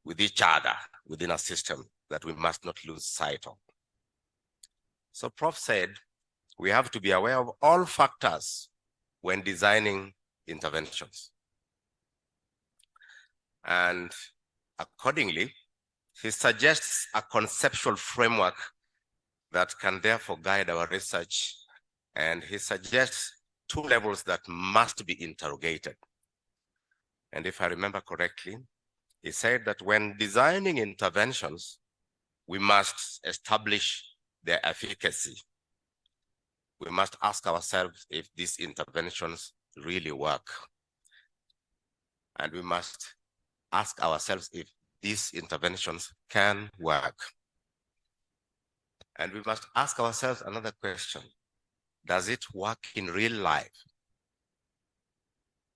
with each other within a system that we must not lose sight of. So Prof said, we have to be aware of all factors when designing interventions. And accordingly, he suggests a conceptual framework that can therefore guide our research. And he suggests two levels that must be interrogated. And if I remember correctly, he said that when designing interventions, we must establish their efficacy. We must ask ourselves if these interventions really work. And we must ask ourselves if these interventions can work. And we must ask ourselves another question. Does it work in real life?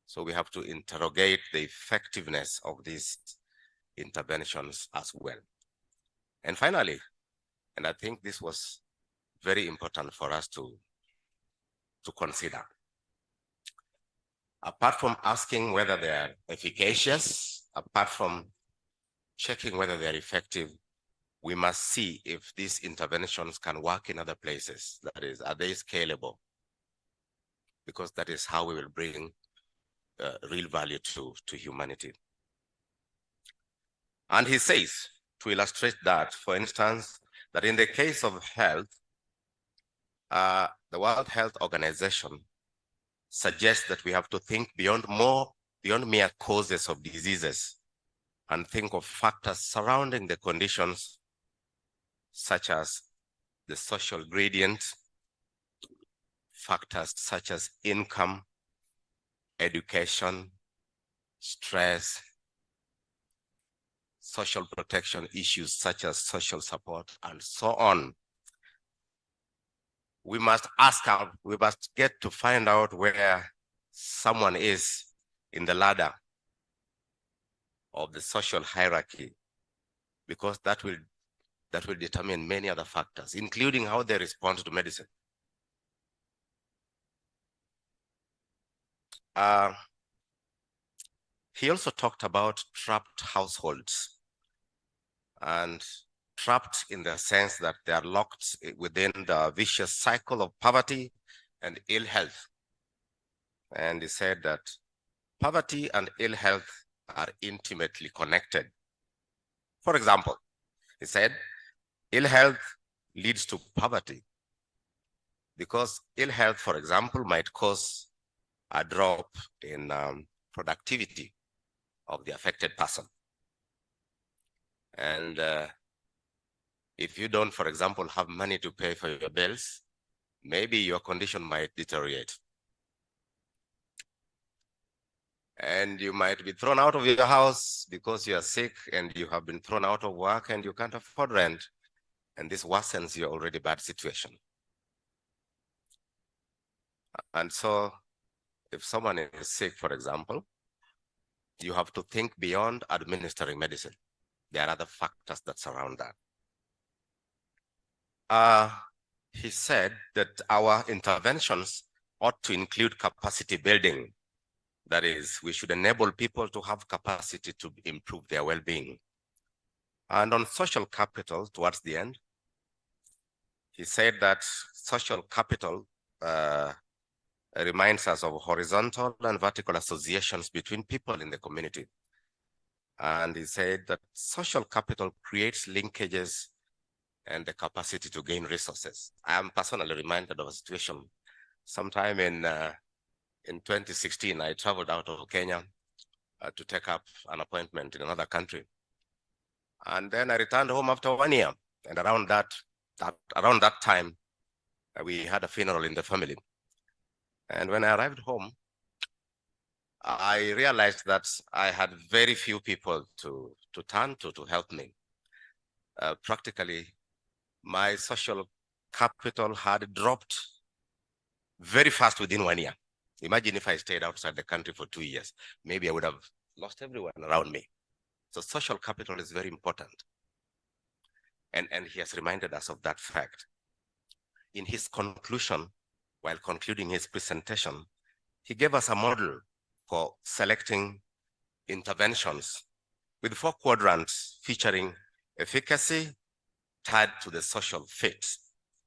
So we have to interrogate the effectiveness of these interventions as well. And finally, and I think this was very important for us to consider, apart from asking whether they are efficacious, apart from checking whether they are effective, we must see if these interventions can work in other places. That is, are they scalable? Because that is how we will bring real value to humanity. And he says, to illustrate that, for instance, that in the case of health, the World Health Organization suggests that we have to think beyond mere causes of diseases and think of factors surrounding the conditions, such as the social gradient, factors such as income, education, stress, social protection issues such as social support, and so on. We must get to find out where someone is in the ladder of the social hierarchy, because that will determine many other factors, including how they respond to medicine. He also talked about trapped households, and trapped in the sense that they are locked within the vicious cycle of poverty and ill health And he said that poverty and ill health are intimately connected. For example, he said, ill health leads to poverty because ill health, for example, might cause a drop in productivity of the affected person. And if you don't, for example, have money to pay for your bills, maybe your condition might deteriorate. And you might be thrown out of your house because you are sick and you have been thrown out of work and you can't afford rent. And this worsens your already bad situation. And so if someone is sick, for example, you have to think beyond administering medicine. There are other factors that surround that. He said that our interventions ought to include capacity building. That is, we should enable people to have capacity to improve their well-being. And on social capital, towards the end, he said that social capital reminds us of horizontal and vertical associations between people in the community. And he said that social capital creates linkages and the capacity to gain resources. I am personally reminded of a situation sometime in 2016. I traveled out of Kenya to take up an appointment in another country. And then I returned home after 1 year. And around that time, we had a funeral in the family. And when I arrived home, I realized that I had very few people to turn to help me. Practically, my social capital had dropped very fast within 1 year. Imagine if I stayed outside the country for 2 years, maybe I would have lost everyone around me. So social capital is very important. And he has reminded us of that fact. In his conclusion, while concluding his presentation, he gave us a model for selecting interventions with 4 quadrants featuring efficacy tied to the social fit.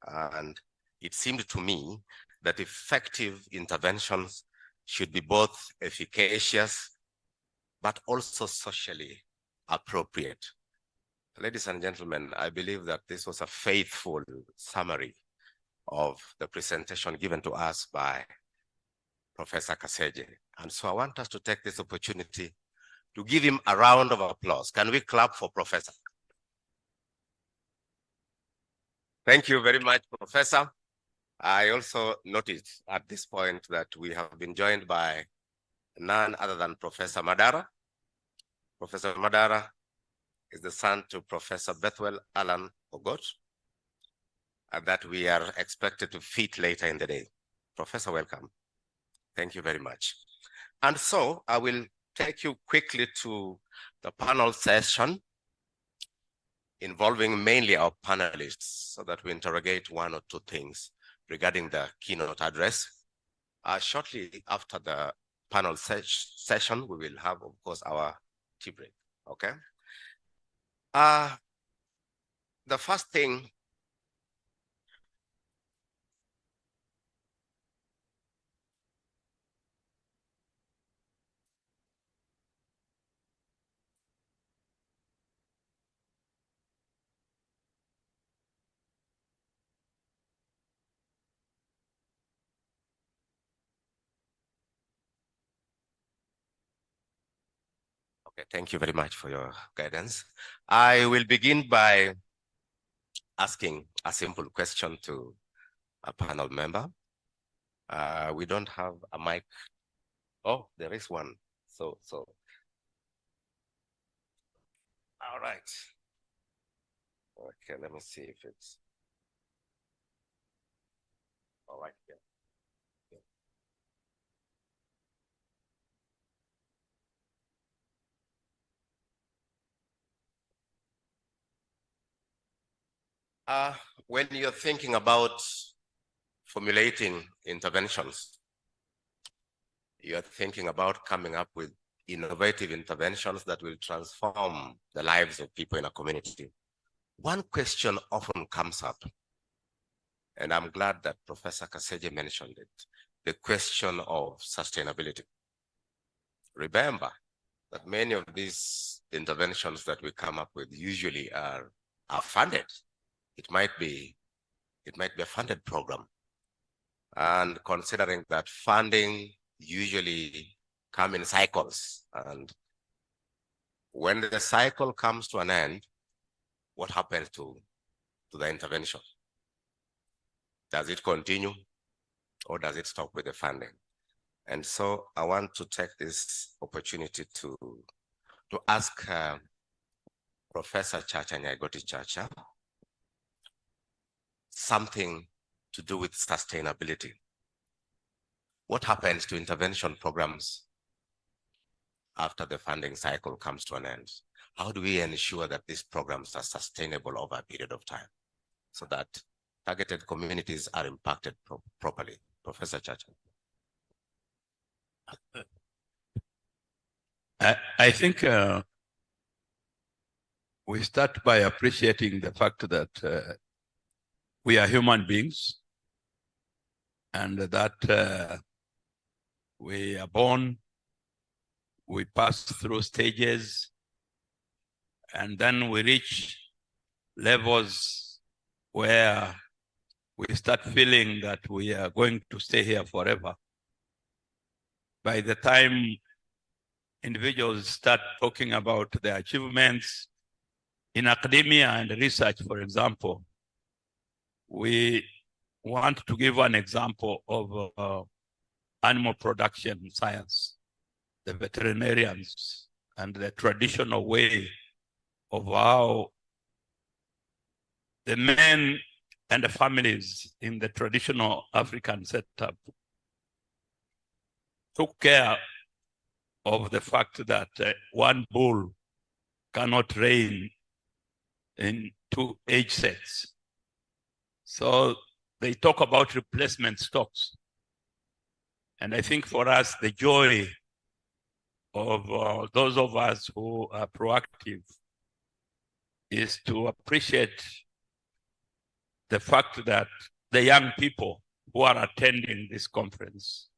And it seemed to me that effective interventions should be both efficacious, but also socially appropriate. Ladies and gentlemen, I believe that this was a faithful summary of the presentation given to us by Professor Kasseje. And so I want us to take this opportunity to give him a round of applause. Can we clap for Professor? Thank you very much, Professor. I also noticed at this point that we have been joined by none other than Professor Madara. Professor Madara is the son to Professor Bethwell Alan Ogot, and that we are expected to feat later in the day. Professor, welcome. Thank you very much. And so I will take you quickly to the panel session involving mainly our panelists so that we interrogate 1 or 2 things regarding the keynote address. Shortly after the panel session, we will have, of course, our tea break, okay? The first thing Okay, thank you very much for your guidance. I will begin by asking a simple question to a panel member. We don't have a mic. Oh, there is one. So. All right. Okay, let me see if it's. All right, yeah. When you're thinking about formulating interventions, you're thinking about coming up with innovative interventions that will transform the lives of people in a community. One question often comes up, and I'm glad that Professor Kasseje mentioned it. the question of sustainability. Remember that many of these interventions that we come up with usually are funded. It might be a funded program. And considering that funding usually come in cycles, and when the cycle comes to an end, what happens to the intervention? Does it continue or does it stop with the funding? And so I want to take this opportunity to ask Professor Chacha Nyaigoti Chacha something to do with sustainability. What happens to intervention programs after the funding cycle comes to an end? How do we ensure that these programs are sustainable over a period of time so that targeted communities are impacted properly? Professor Chacha. I think we start by appreciating the fact that we are human beings and that we are born, we pass through stages, and then we reach levels where we start feeling that we are going to stay here forever. By the time individuals start talking about their achievements in academia and research, for example, we want to give an example of animal production science, the veterinarians, and the traditional way of how the men and the families in the traditional African setup took care of the fact that one bull cannot reign in 2 age sets. So they talk about replacement stocks. And I think for us, the joy of those of us who are proactive is to appreciate the fact that the young people who are attending this conference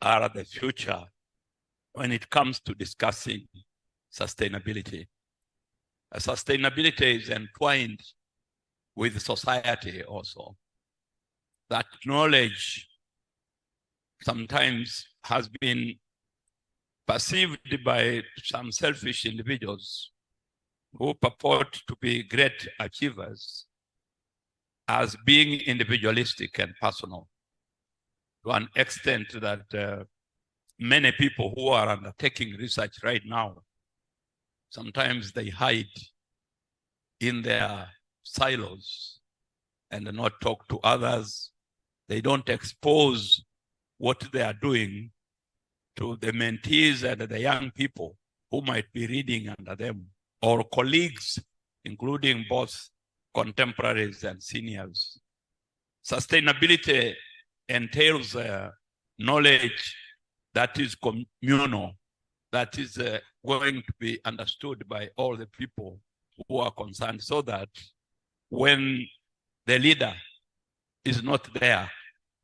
are the future when it comes to discussing sustainability. Sustainability is entwined with society also. That knowledge sometimes has been perceived by some selfish individuals who purport to be great achievers as being individualistic and personal, to an extent that many people who are undertaking research right now, sometimes they hide in their silos and not talk to others. They don't expose what they are doing to the mentees and the young people who might be reading under them, or colleagues, including both contemporaries and seniors. Sustainability entails knowledge that is communal, that is going to be understood by all the people who are concerned, so that when the leader is not there,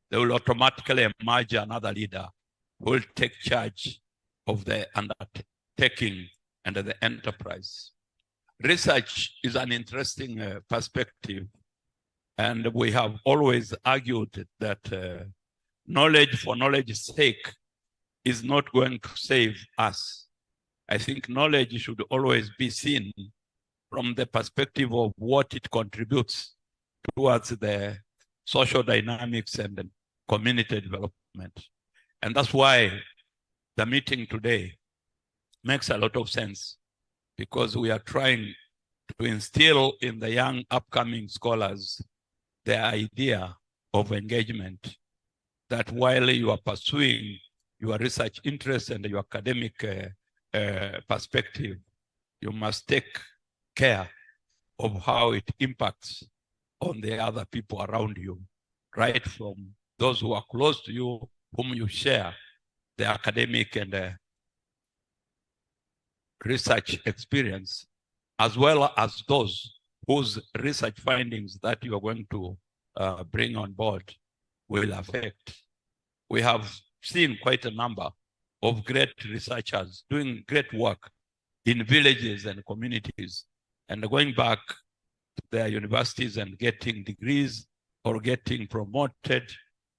they will automatically emerge another leader who will take charge of the undertaking and the enterprise. Research is an interesting perspective, and we have always argued that knowledge for knowledge's sake is not going to save us. I think knowledge should always be seen from the perspective of what it contributes towards the social dynamics and the community development. And that's why the meeting today makes a lot of sense, because we are trying to instill in the young upcoming scholars the idea of engagement, that while you are pursuing your research interests and your academic perspective, you must take care of how it impacts on the other people around you, right from those who are close to you, whom you share the academic and research experience, as well as those whose research findings that you are going to bring on board will affect. we have seen quite a number of great researchers doing great work in villages and communities and going back to their universities and getting degrees or getting promoted.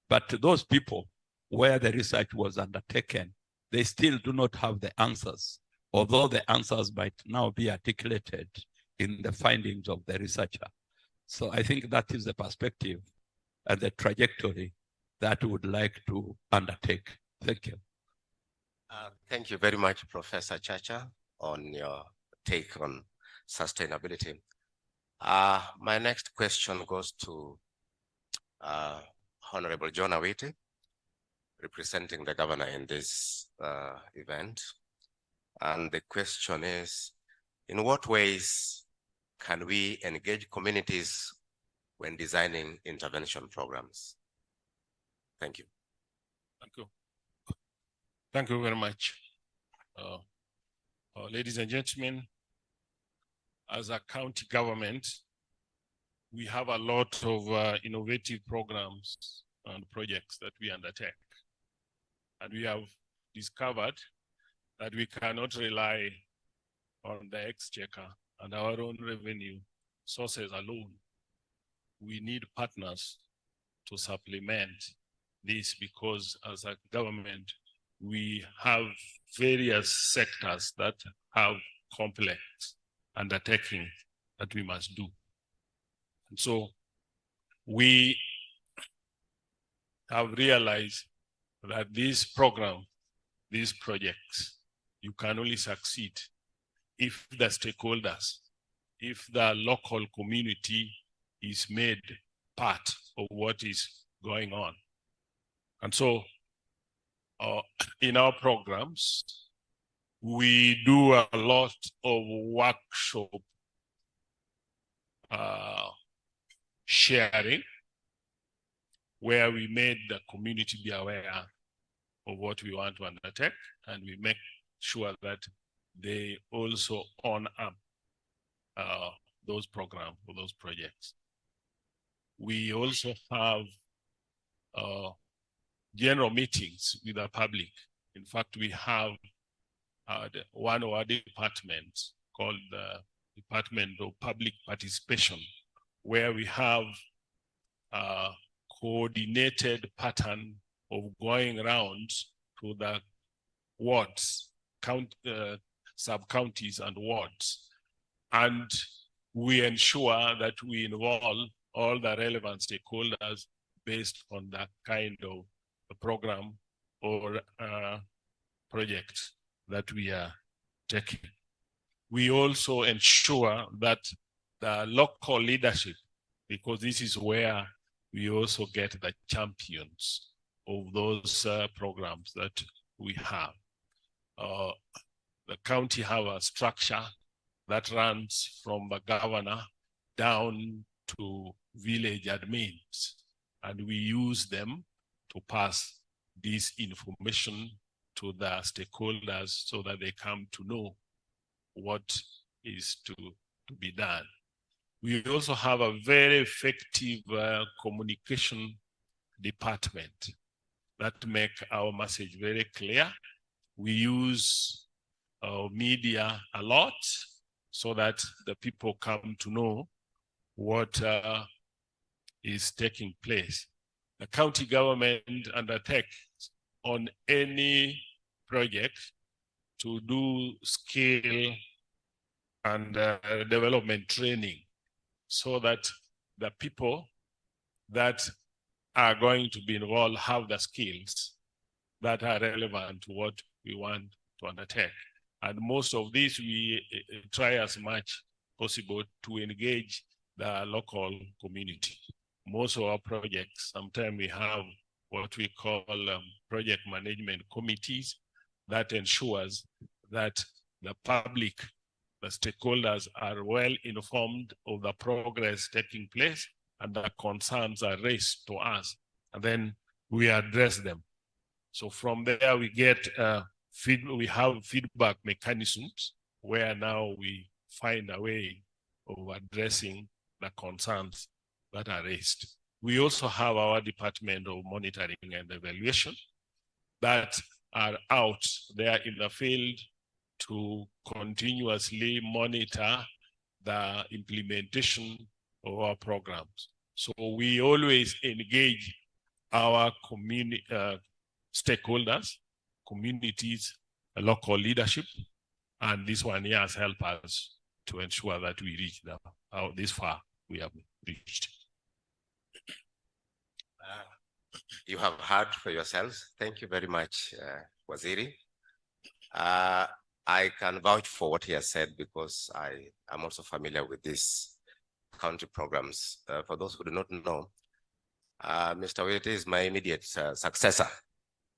But those people where the research was undertaken, they still do not have the answers, although the answers might now be articulated in the findings of the researcher. So I think that is the perspective and the trajectory that we would like to undertake. Thank you. Thank you very much, Professor Chacha, on your take on sustainability. My next question goes to Honorable John Awiti, representing the governor in this event. And the question is, in what ways can we engage communities when designing intervention programs? Thank you. Thank you. Thank you very much. Ladies and gentlemen, as a county government, we have a lot of innovative programs and projects that we undertake. And we have discovered that we cannot rely on the exchequer and our own revenue sources alone. We need partners to supplement this, because as a government, we have various sectors that have complex undertaking that we must do. And so we have realized that these programs, these projects, you can only succeed if the stakeholders, if the local community is made part of what is going on. And so in our programs, we do a lot of workshop sharing, where we made the community be aware of what we want to undertake, and we make sure that they also own up those programs or those projects. We also have general meetings with the public. In fact, we have one of our departments called the Department of Public Participation, where we have a coordinated pattern of going around to the wards, sub-counties and wards. And we ensure that we involve all the relevant stakeholders based on that kind of a program or project that we are taking. We also ensure that the local leadership, because this is where we also get the champions of those programs that we have. The county have a structure that runs from the governor down to village admins, and we use them to pass this information to the stakeholders so that they come to know what is to be done. We also have a very effective communication department that make our message very clear. We use media a lot so that the people come to know what is taking place. The county government undertakes on any project to do skill and development training, so that the people that are going to be involved have the skills that are relevant to what we want to undertake. And most of these, we try as much possible to engage the local community. Most of our projects, sometimes we have what we call project management committees that ensures that the public, the stakeholders are well informed of the progress taking place and the concerns are raised to us, and then we address them. So from there we get we have feedback mechanisms where now we find a way of addressing the concerns that are raised. we also have our Department of Monitoring and Evaluation that are out there in the field to continuously monitor the implementation of our programs. So we always engage our community stakeholders, communities, local leadership, and this one here has helped us to ensure that we reach this far we have reached. You have heard for yourselves. Thank you very much, Waziri. I can vouch for what he has said because I am also familiar with these county programs. For those who do not know, Mr. Wait is my immediate successor.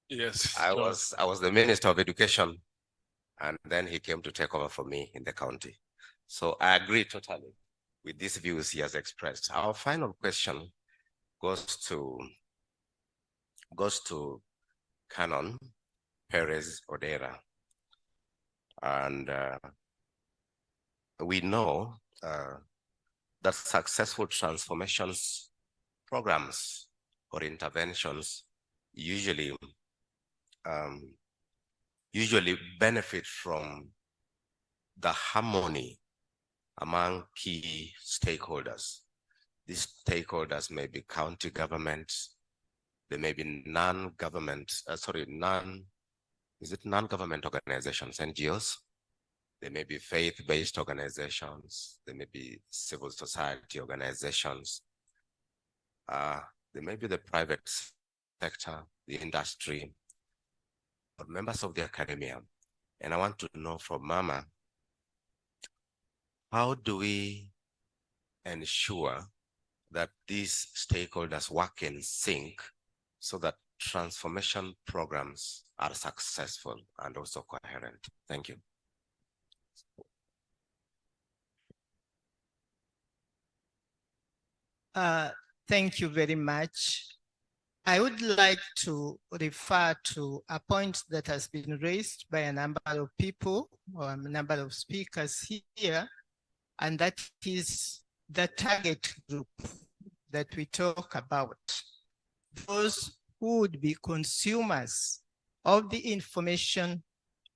Yes. I was the Minister of Education, and then he came to take over for me in the county. So I agree totally with these views he has expressed. Our final question goes to Canon Perez Odera. And we know that successful transformations programs or interventions usually benefit from the harmony among key stakeholders. These stakeholders may be county governments, they may be non-government organizations, NGOs? They may be faith-based organizations. They may be civil society organizations. They may be the private sector, the industry, or members of the academia. And I want to know from Mama, how do we ensure that these stakeholders work in sync so that transformation programs are successful and also coherent? Thank you. Thank you very much. I would like to refer to a point that has been raised by a number of people or a number of speakers here, and that is the target group that we talk about. Those who would be consumers of the information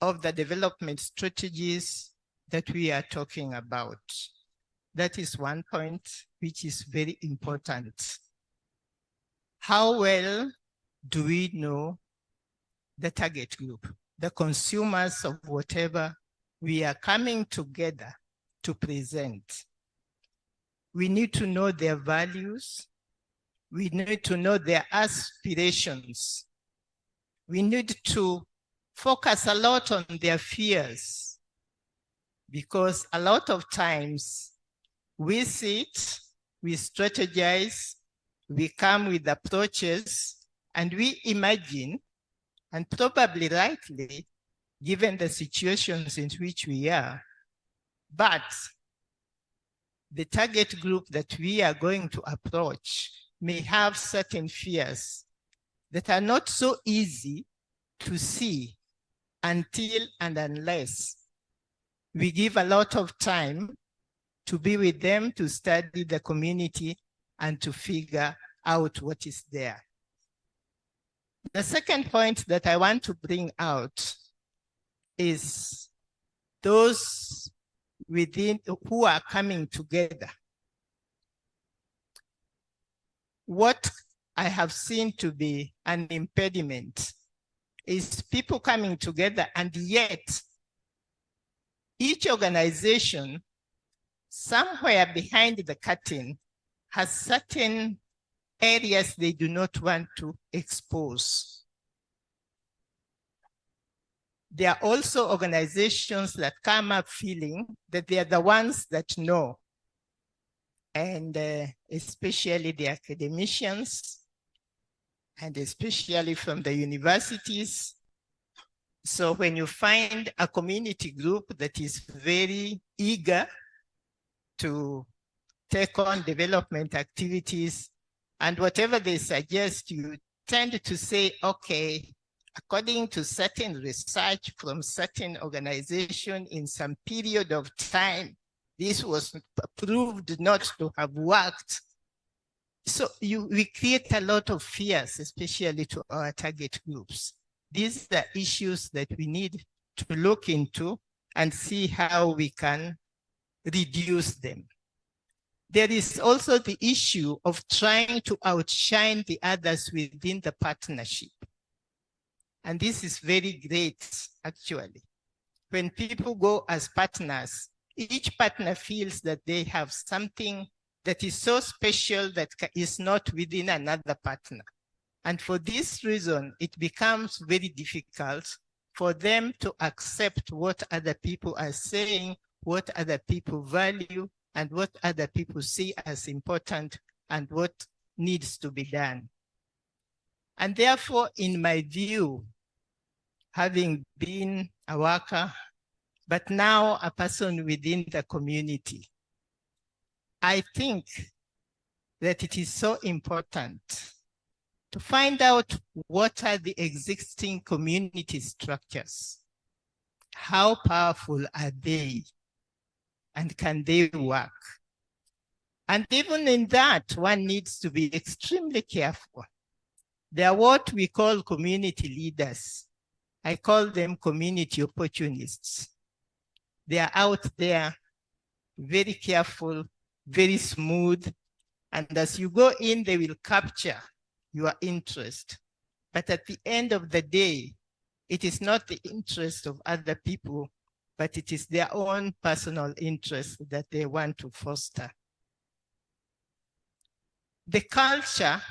of the development strategies that we are talking about. That is one point which is very important. How well do we know the target group, the consumers of whatever we are coming together to present? We need to know their values. We need to know their aspirations. We need to focus a lot on their fears, because a lot of times we sit, we strategize, we come with approaches, and we imagine, and probably rightly, given the situations in which we are, but the target group that we are going to approach may have certain fears that are not so easy to see until and unless we give a lot of time to be with them, to study the community, and to figure out what is there. The second point that I want to bring out is those within who are coming together. What I have seen to be an impediment is people coming together, and yet each organization somewhere behind the curtain has certain areas they do not want to expose. There are also organizations that come up feeling that they are the ones that know, and especially the academicians, and especially from the universities. So when you find a community group that is very eager to take on development activities, and whatever they suggest, you tend to say, okay, according to certain research from certain organization in some period of time, this was proved not to have worked. So we create a lot of fears, especially to our target groups. These are issues that we need to look into and see how we can reduce them. There is also the issue of trying to outshine the others within the partnership. And this is very great, actually. When people go as partners, each partner feels that they have something that is so special that is not within another partner. And for this reason, it becomes very difficult for them to accept what other people are saying, what other people value, and what other people see as important and what needs to be done. And therefore, in my view, having been a worker, but now a person within the community, I think that it is so important to find out what are the existing community structures. How powerful are they? And can they work? And even in that, one needs to be extremely careful. They are what we call community leaders. I call them community opportunists. They are out there, very careful, very smooth. And as you go in, they will capture your interest. But at the end of the day, it is not the interest of other people, but it is their own personal interest that they want to foster. The culture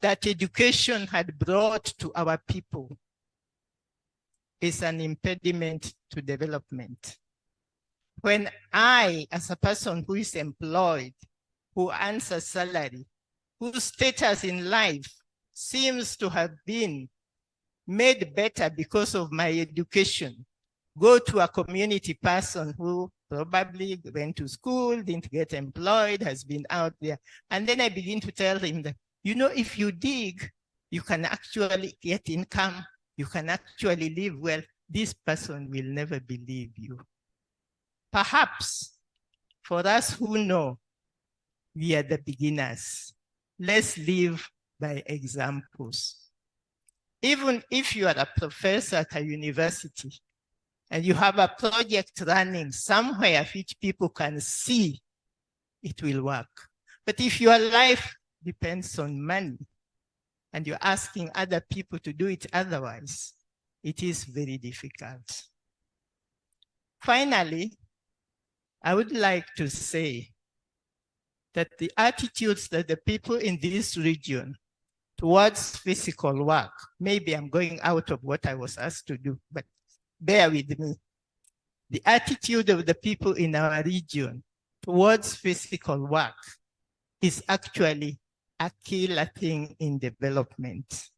that education had brought to our people is an impediment to development. When I, as a person who is employed, who earns a salary, whose status in life seems to have been made better because of my education, go to a community person who probably went to school, didn't get employed, has been out there. And then I begin to tell him that, you know, if you dig, you can actually get income, you can actually live well. This person will never believe you. Perhaps for us who know we are the beginners, let's live by examples. Even if you are a professor at a university and you have a project running somewhere which people can see, it will work. But if your life depends on money and you're asking other people to do it otherwise, it is very difficult. Finally, I would like to say that the attitudes that the people in this region towards physical work, maybe I'm going out of what I was asked to do, but bear with me. The attitude of the people in our region towards physical work is actually a killer thing in development.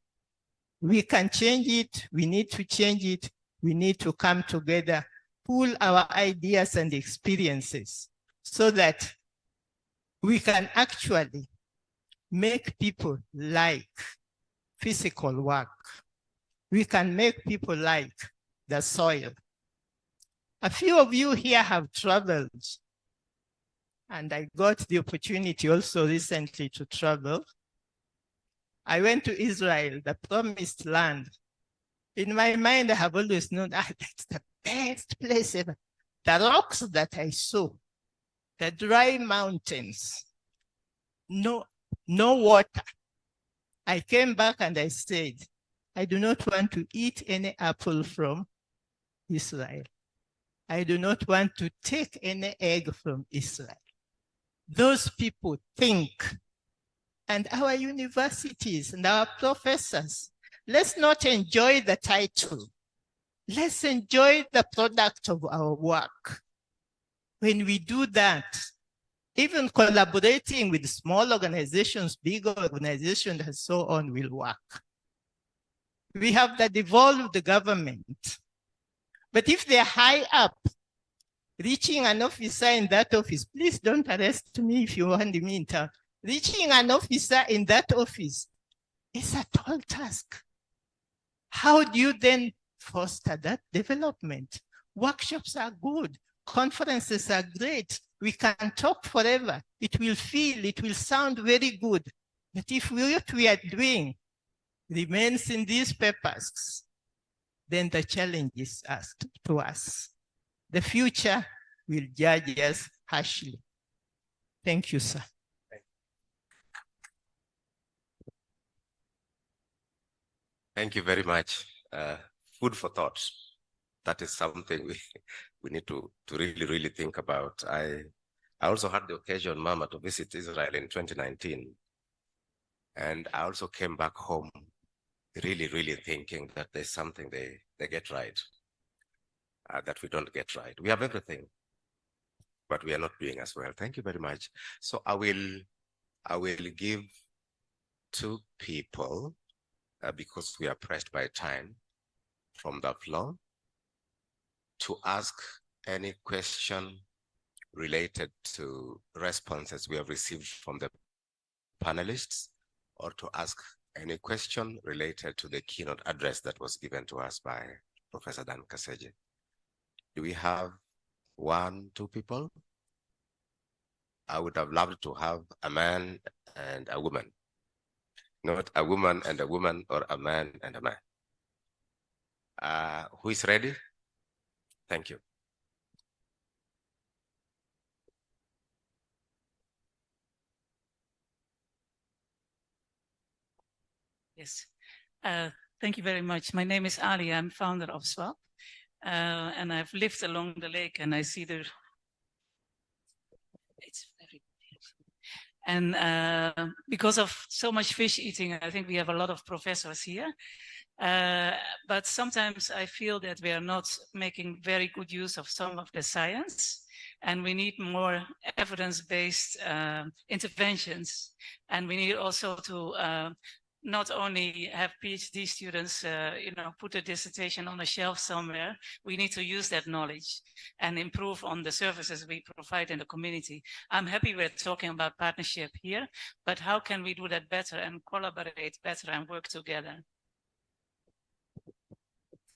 We can change it, we need to change it, we need to come together, pool our ideas and experiences so that we can actually make people like physical work. We can make people like the soil. A few of you here have traveled, and I got the opportunity also recently to travel. I went to Israel, the promised land. In my mind, I have always known that that's the best place ever. The rocks that I saw, the dry mountains, no water. I came back and I said, I do not want to eat any apple from Israel. I do not want to take any egg from Israel. Those people think, and our universities and our professors, let's not enjoy the title. Let's enjoy the product of our work. When we do that, even collaborating with small organizations, big organizations, and so on will work. We have the devolved government. But if they're high up, reaching an officer in that office, please don't arrest me if you want me in town. Reaching an officer in that office is a tall task. How do you then foster that development? Workshops are good. Conferences are great. We can talk forever. It will sound very good. But if what we are doing remains in these papers, then the challenge is asked to us. The future will judge us harshly. Thank you, sir. Thank you very much. Food for thought. That is something we need to really think about. I also had the occasion, Mama, to visit Israel in 2019. And I also came back home really thinking that there's something they get right, that we don't get right. We have everything, but we are not doing as well. Thank you very much. So I will give two people, because we are pressed by time, from the floor to ask any question related to responses we have received from the panelists, or to ask any question related to the keynote address that was given to us by Professor Dan Kaseje. Do we have 1, 2 people? I would have loved to have a man and a woman, not a woman and a woman, or a man and a man. Who is ready? Thank you. Yes, thank you very much. My name is Ali. I'm founder of SWAP, and I've lived along the lake, and I see it's very beautiful. And because of so much fish eating, I think we have a lot of professors here. But sometimes I feel that we are not making very good use of some of the science, and we need more evidence-based interventions. And we need also to not only have PhD students, put a dissertation on a shelf somewhere. We need to use that knowledge and improve on the services we provide in the community. I'm happy we're talking about partnership here, but how can we do that better and collaborate better and work together?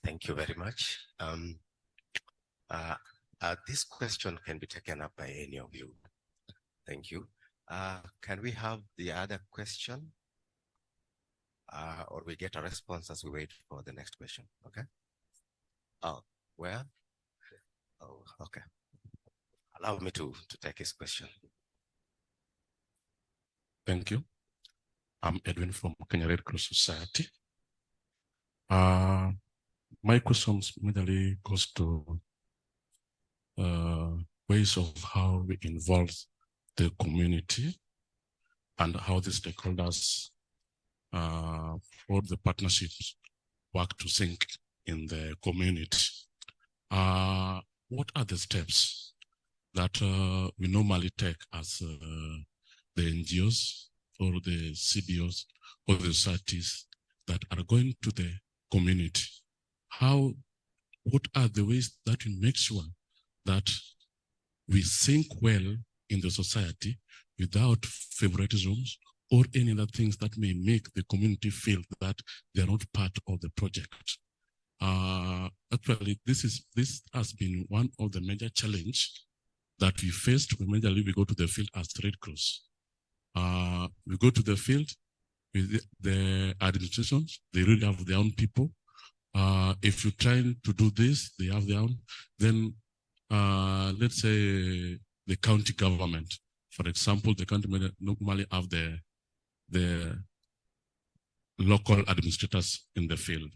Thank you very much. This question can be taken up by any of you. Thank you. Can we have the other question? Or we get a response as we wait for the next question, okay? Oh, where? Oh, okay. Allow me to take his question. Thank you. I'm Edwin from Kenya Red Cross Society. My question mainly goes to ways of how we involve the community and how the stakeholders for the partnerships work to sync in the community. What are the steps that we normally take as the NGOs or the CBOs or the societies that are going to the community? What are the ways that we make sure that we sync well in the society without favoritisms or any other things that may make the community feel that they're not part of the project? Actually, this has been one of the major challenges that we faced when we go to the field as Red Cross. We go to the field with the administrations, they really have their own people. If you're trying to do this, they have their own. Then, let's say the county government, for example, the county normally have the local administrators in the field.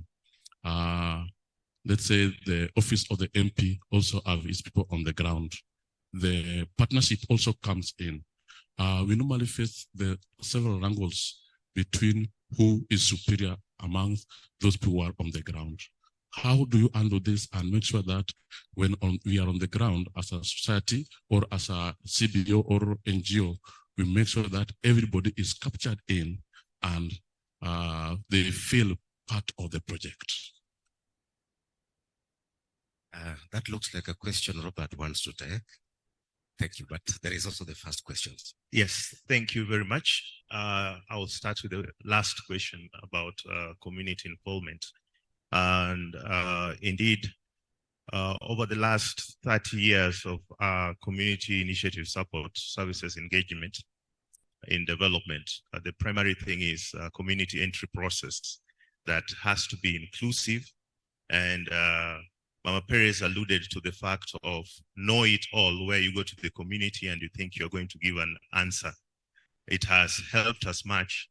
Let's say the office of the MP also have its people on the ground. The partnership also comes in. We normally face the several angles between who is superior among those people who are on the ground. How do you handle this and make sure that when we are on the ground as a society or as a CBO or NGO, we make sure that everybody is captured in and they feel part of the project? That looks like a question Robert wants to take. Thank you, but there is also the first questions. Yes, thank you very much. I will start with the last question about community involvement. And indeed, over the last 30 years of community initiative support services engagement in development, the primary thing is community entry process that has to be inclusive. And Mama Perez alluded to the fact of know it all, where you go to the community and you think you're going to give an answer. It has helped us much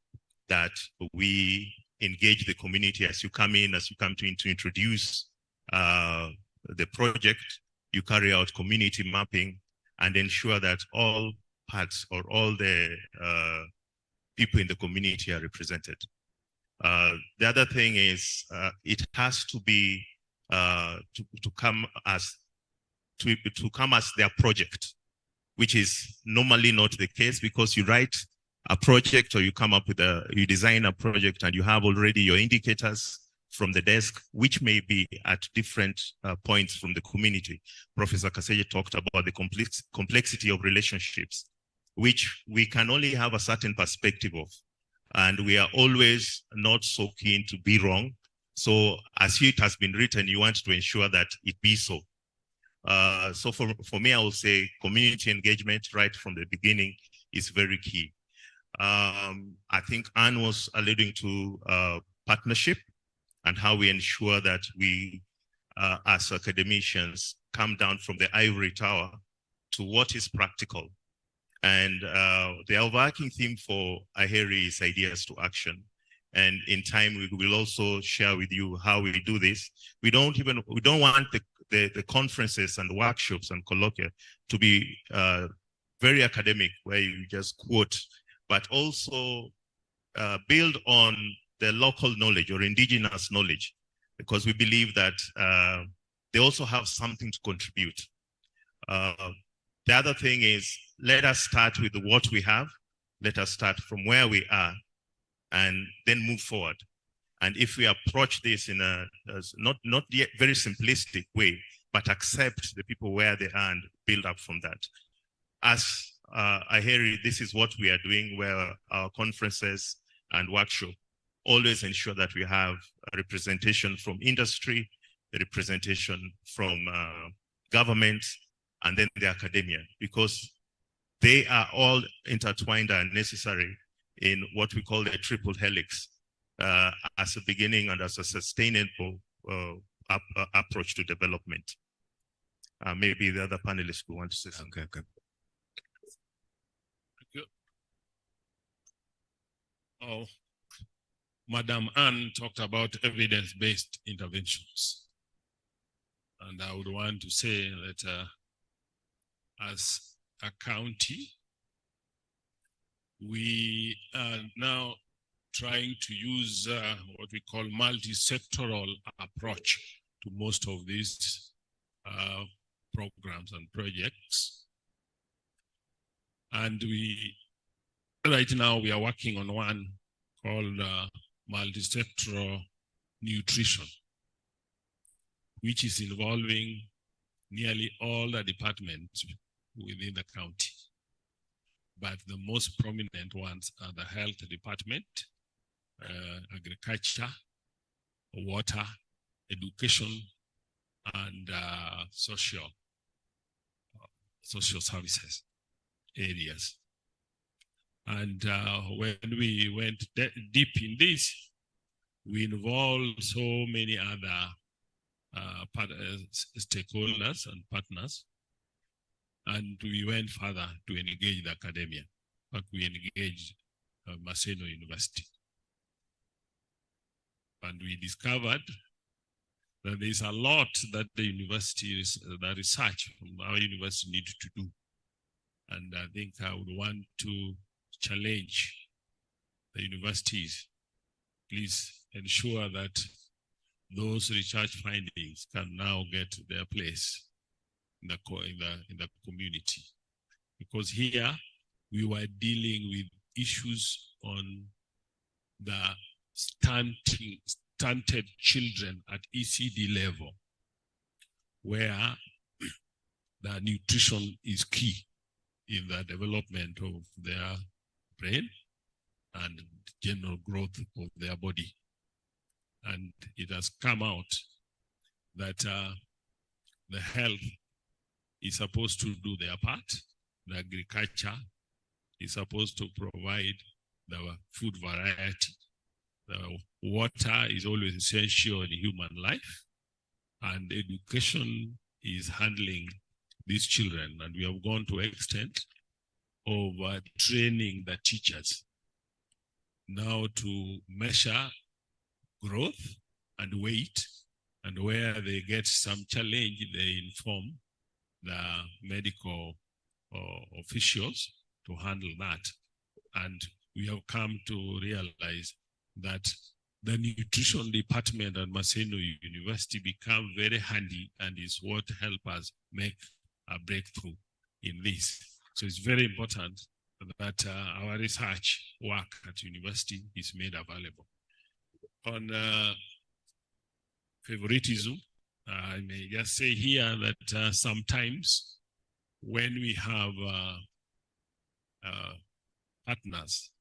that we engage the community as you come in, as you come to introduce the project, you carry out community mapping and ensure that all parts or all the people in the community are represented. The other thing is it has to be to come as their project, which is normally not the case, because you write a project or you come up with you design a project and you have already your indicators from the desk, which may be at different points from the community. Professor Kaseje talked about the complexity of relationships, which we can only have a certain perspective of. And we are always not so keen to be wrong. So as it has been written, you want to ensure that it be so. So for me, I will say community engagement right from the beginning is very key. I think Anne was alluding to partnership and how we ensure that we, as academicians, come down from the ivory tower to what is practical. And the overarching theme for Aheri is ideas to action. And in time, we will also share with you how we do this. We don't want the conferences and workshops and colloquia to be very academic, where you just quote, but also build on the local knowledge or indigenous knowledge, because we believe that they also have something to contribute. The other thing is, let us start with what we have. Let us start from where we are and then move forward. And if we approach this in a not yet very simplistic way, but accept the people where they are and build up from that. As Aheri, this is what we are doing, where our conferences and workshop always ensure that we have a representation from industry, a representation from government, and then the academia, because they are all intertwined and necessary in what we call the triple helix as a beginning and as a sustainable approach to development. Maybe the other panelists will want to say something. Okay. Oh, Madam Anne talked about evidence-based interventions. And I would want to say that as a county, we are now trying to use what we call multi-sectoral approach to most of these programs and projects. And right now we are working on one called multi-sectoral nutrition, which is involving nearly all the departments within the county. But the most prominent ones are the health department, agriculture, water, education, and social services areas. And when we went deep in this, we involved so many other stakeholders and partners. And we went further to engage the academia, but we engaged Maseno University. And we discovered that there's a lot that the universities, the research from our university need to do. And I think I would want to challenge the universities. Please ensure that those research findings can now get their place in the community. Because here we were dealing with issues on the stunted children at ECD level, where the nutrition is key in the development of their brain and general growth of their body. And it has come out that the health is supposed to do their part. The agriculture is supposed to provide the food variety. The water is always essential in human life. And education is handling these children. And we have gone to extent of training the teachers now to measure growth and weight, and where they get some challenge, they inform the medical officials to handle that. And we have come to realize that the nutrition department at Maseno University become very handy and is what help us make a breakthrough in this. So it's very important that our research work at university is made available. On favoritism, I may just say here that sometimes when we have partners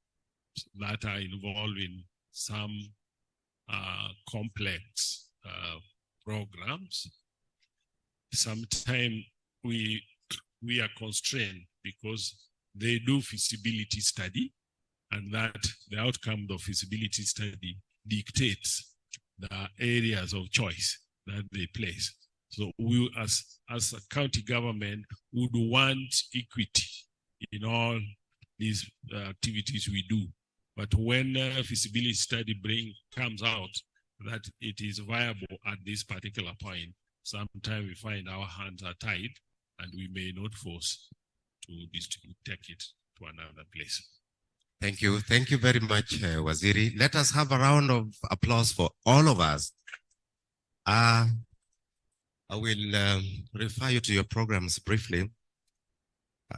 that are involved in some complex programs, sometimes we are constrained because they do feasibility study, and that the outcome of feasibility study dictates the areas of choice that they place. So we, as a county government, would want equity in all these activities we do. But when a feasibility study comes out that it is viable at this particular point, sometimes we find our hands are tied and we may not force to take it to another place. Thank you. Thank you very much, Waziri. Let us have a round of applause for all of us. I will refer you to your programs briefly.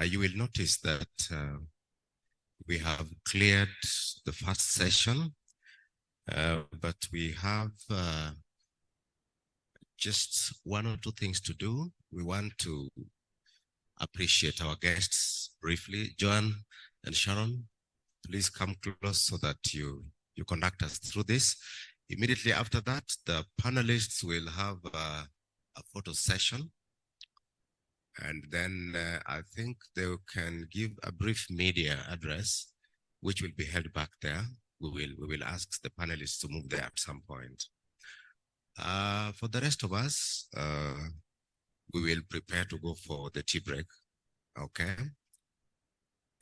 You will notice that we have cleared the first session, but we have just one or two things to do. We want to appreciate our guests briefly. Joan and Sharon, please come close so that you conduct us through this. Immediately after that, the panelists will have a photo session. And then I think they can give a brief media address, which will be held back there. We will ask the panelists to move there at some point. For the rest of us, we will prepare to go for the tea break. Okay.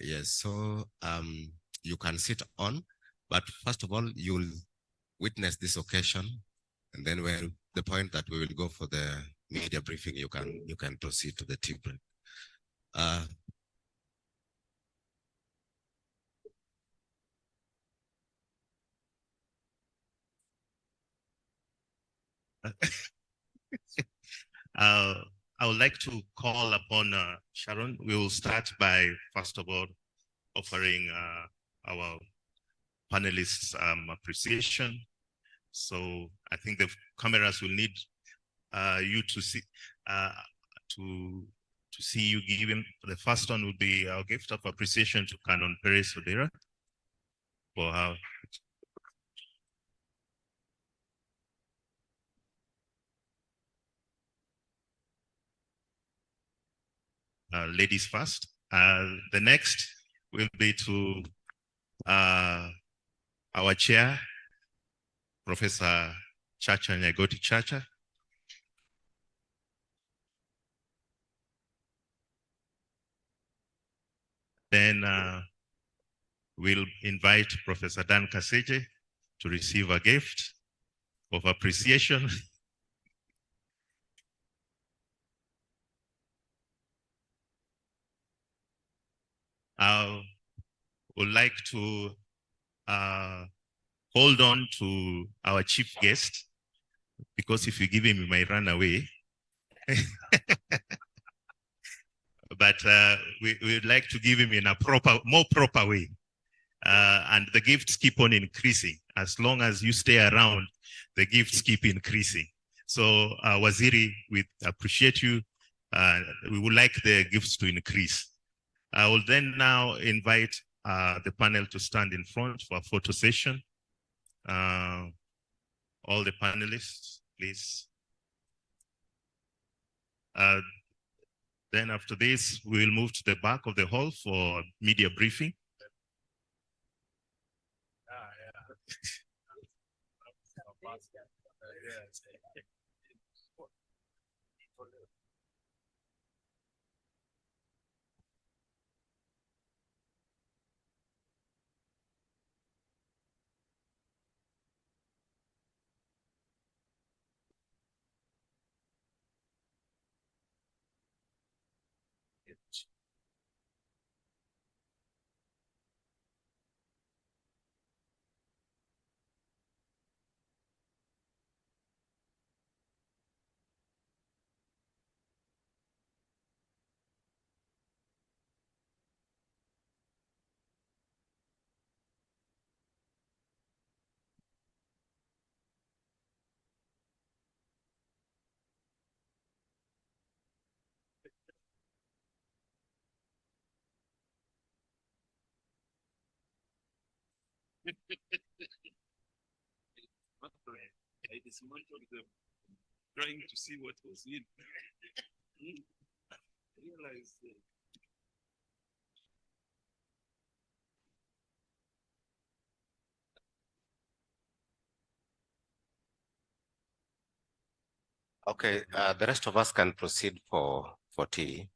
Yes, so you can sit on, but first of all, you'll witness this occasion, and then when the point that we will go for the media briefing, you can proceed to the tea break. I would like to call upon Sharon. We will start by, first of all, offering our panelists appreciation. So I think the cameras will need you to see you give him. The first one will be our gift of appreciation to Canon Perez Odera for her. Ladies first. The next will be to our chair, Professor Chacha Nyagoti Chacha. Then we'll invite Professor Dan Kaseje to receive a gift of appreciation. I would like to hold on to our chief guest, because if you give him, he might run away. But we would like to give him in a more proper way. And the gifts keep on increasing. As long as you stay around, the gifts keep increasing. So Waziri, we appreciate you. We would like the gifts to increase. I will then now invite the panel to stand in front for a photo session. All the panelists, please. Then after this, we will move to the back of the hall for media briefing. I dismantled them, trying to see what was in. Realize Okay, the rest of us can proceed for tea.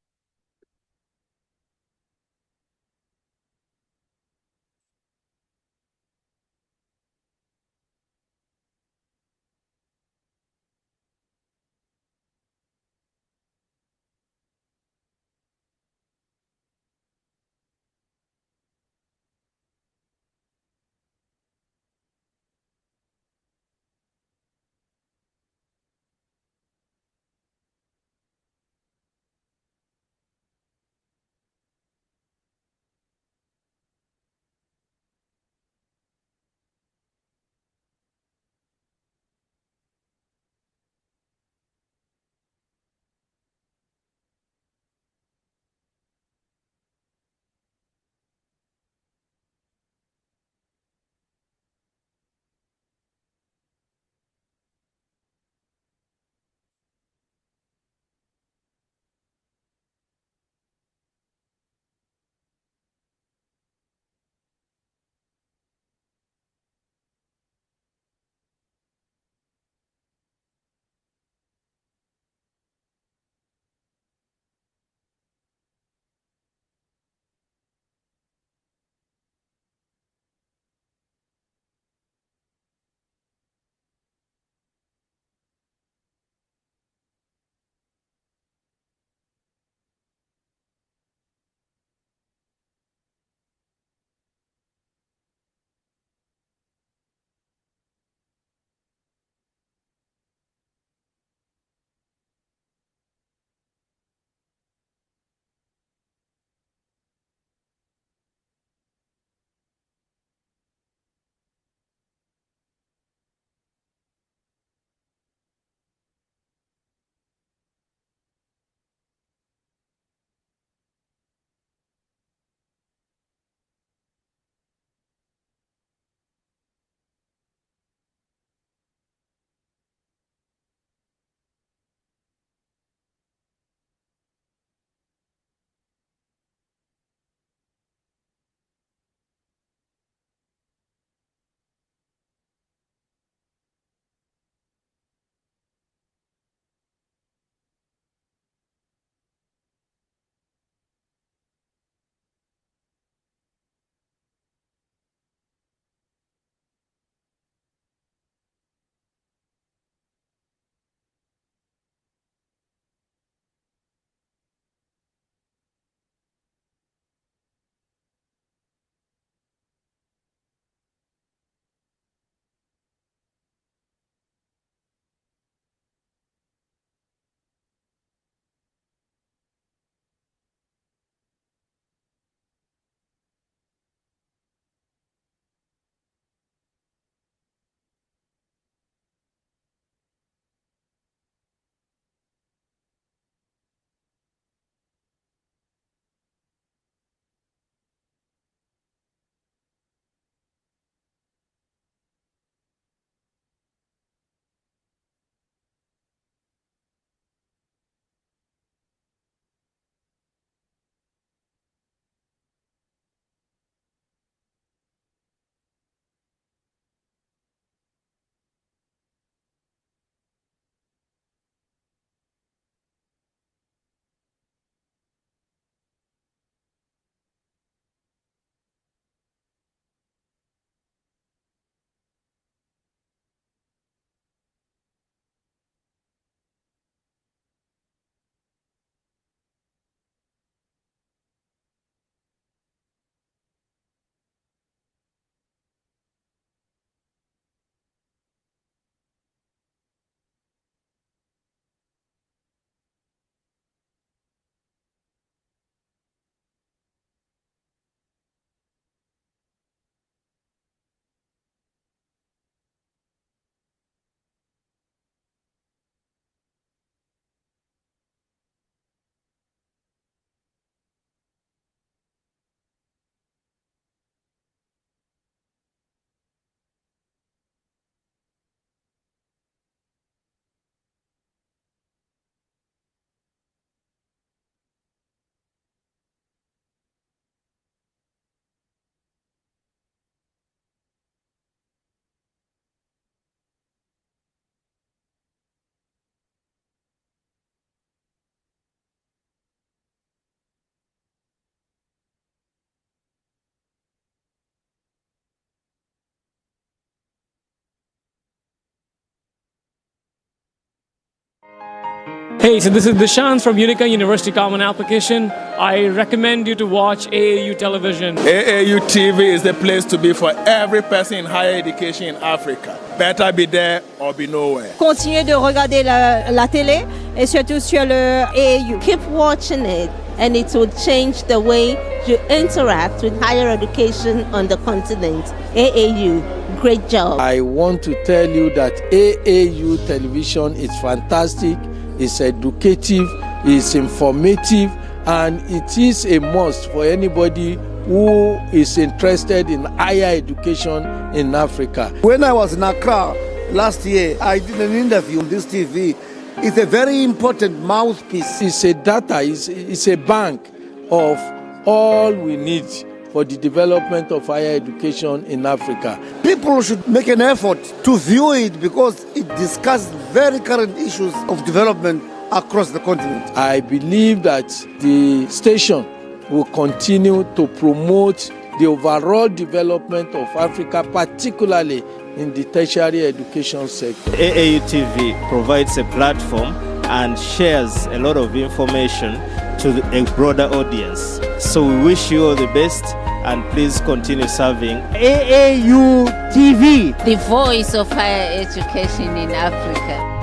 Hey, so this is Dishant from Unica University Common Application. I recommend you to watch AAU television. AAU TV is the place to be for every person in higher education in Africa. Better be there or be nowhere. Continuez de regarder la télé et surtout sur le AAU. Keep watching it and it will change the way you interact with higher education on the continent. AAU, great job. I want to tell you that AAU television is fantastic, it's educative, it's informative, and it is a must for anybody who is interested in higher education in Africa. When I was in Accra last year, I did an interview on this TV. It's a very important mouthpiece. It's a data, it's a bank of all we need for the development of higher education in Africa. People should make an effort to view it because it discusses very current issues of development across the continent. I believe that the station will continue to promote the overall development of Africa, particularly in the tertiary education sector. AAU TV provides a platform and shares a lot of information to a broader audience. So we wish you all the best and please continue serving AAU TV, the voice of higher education in Africa.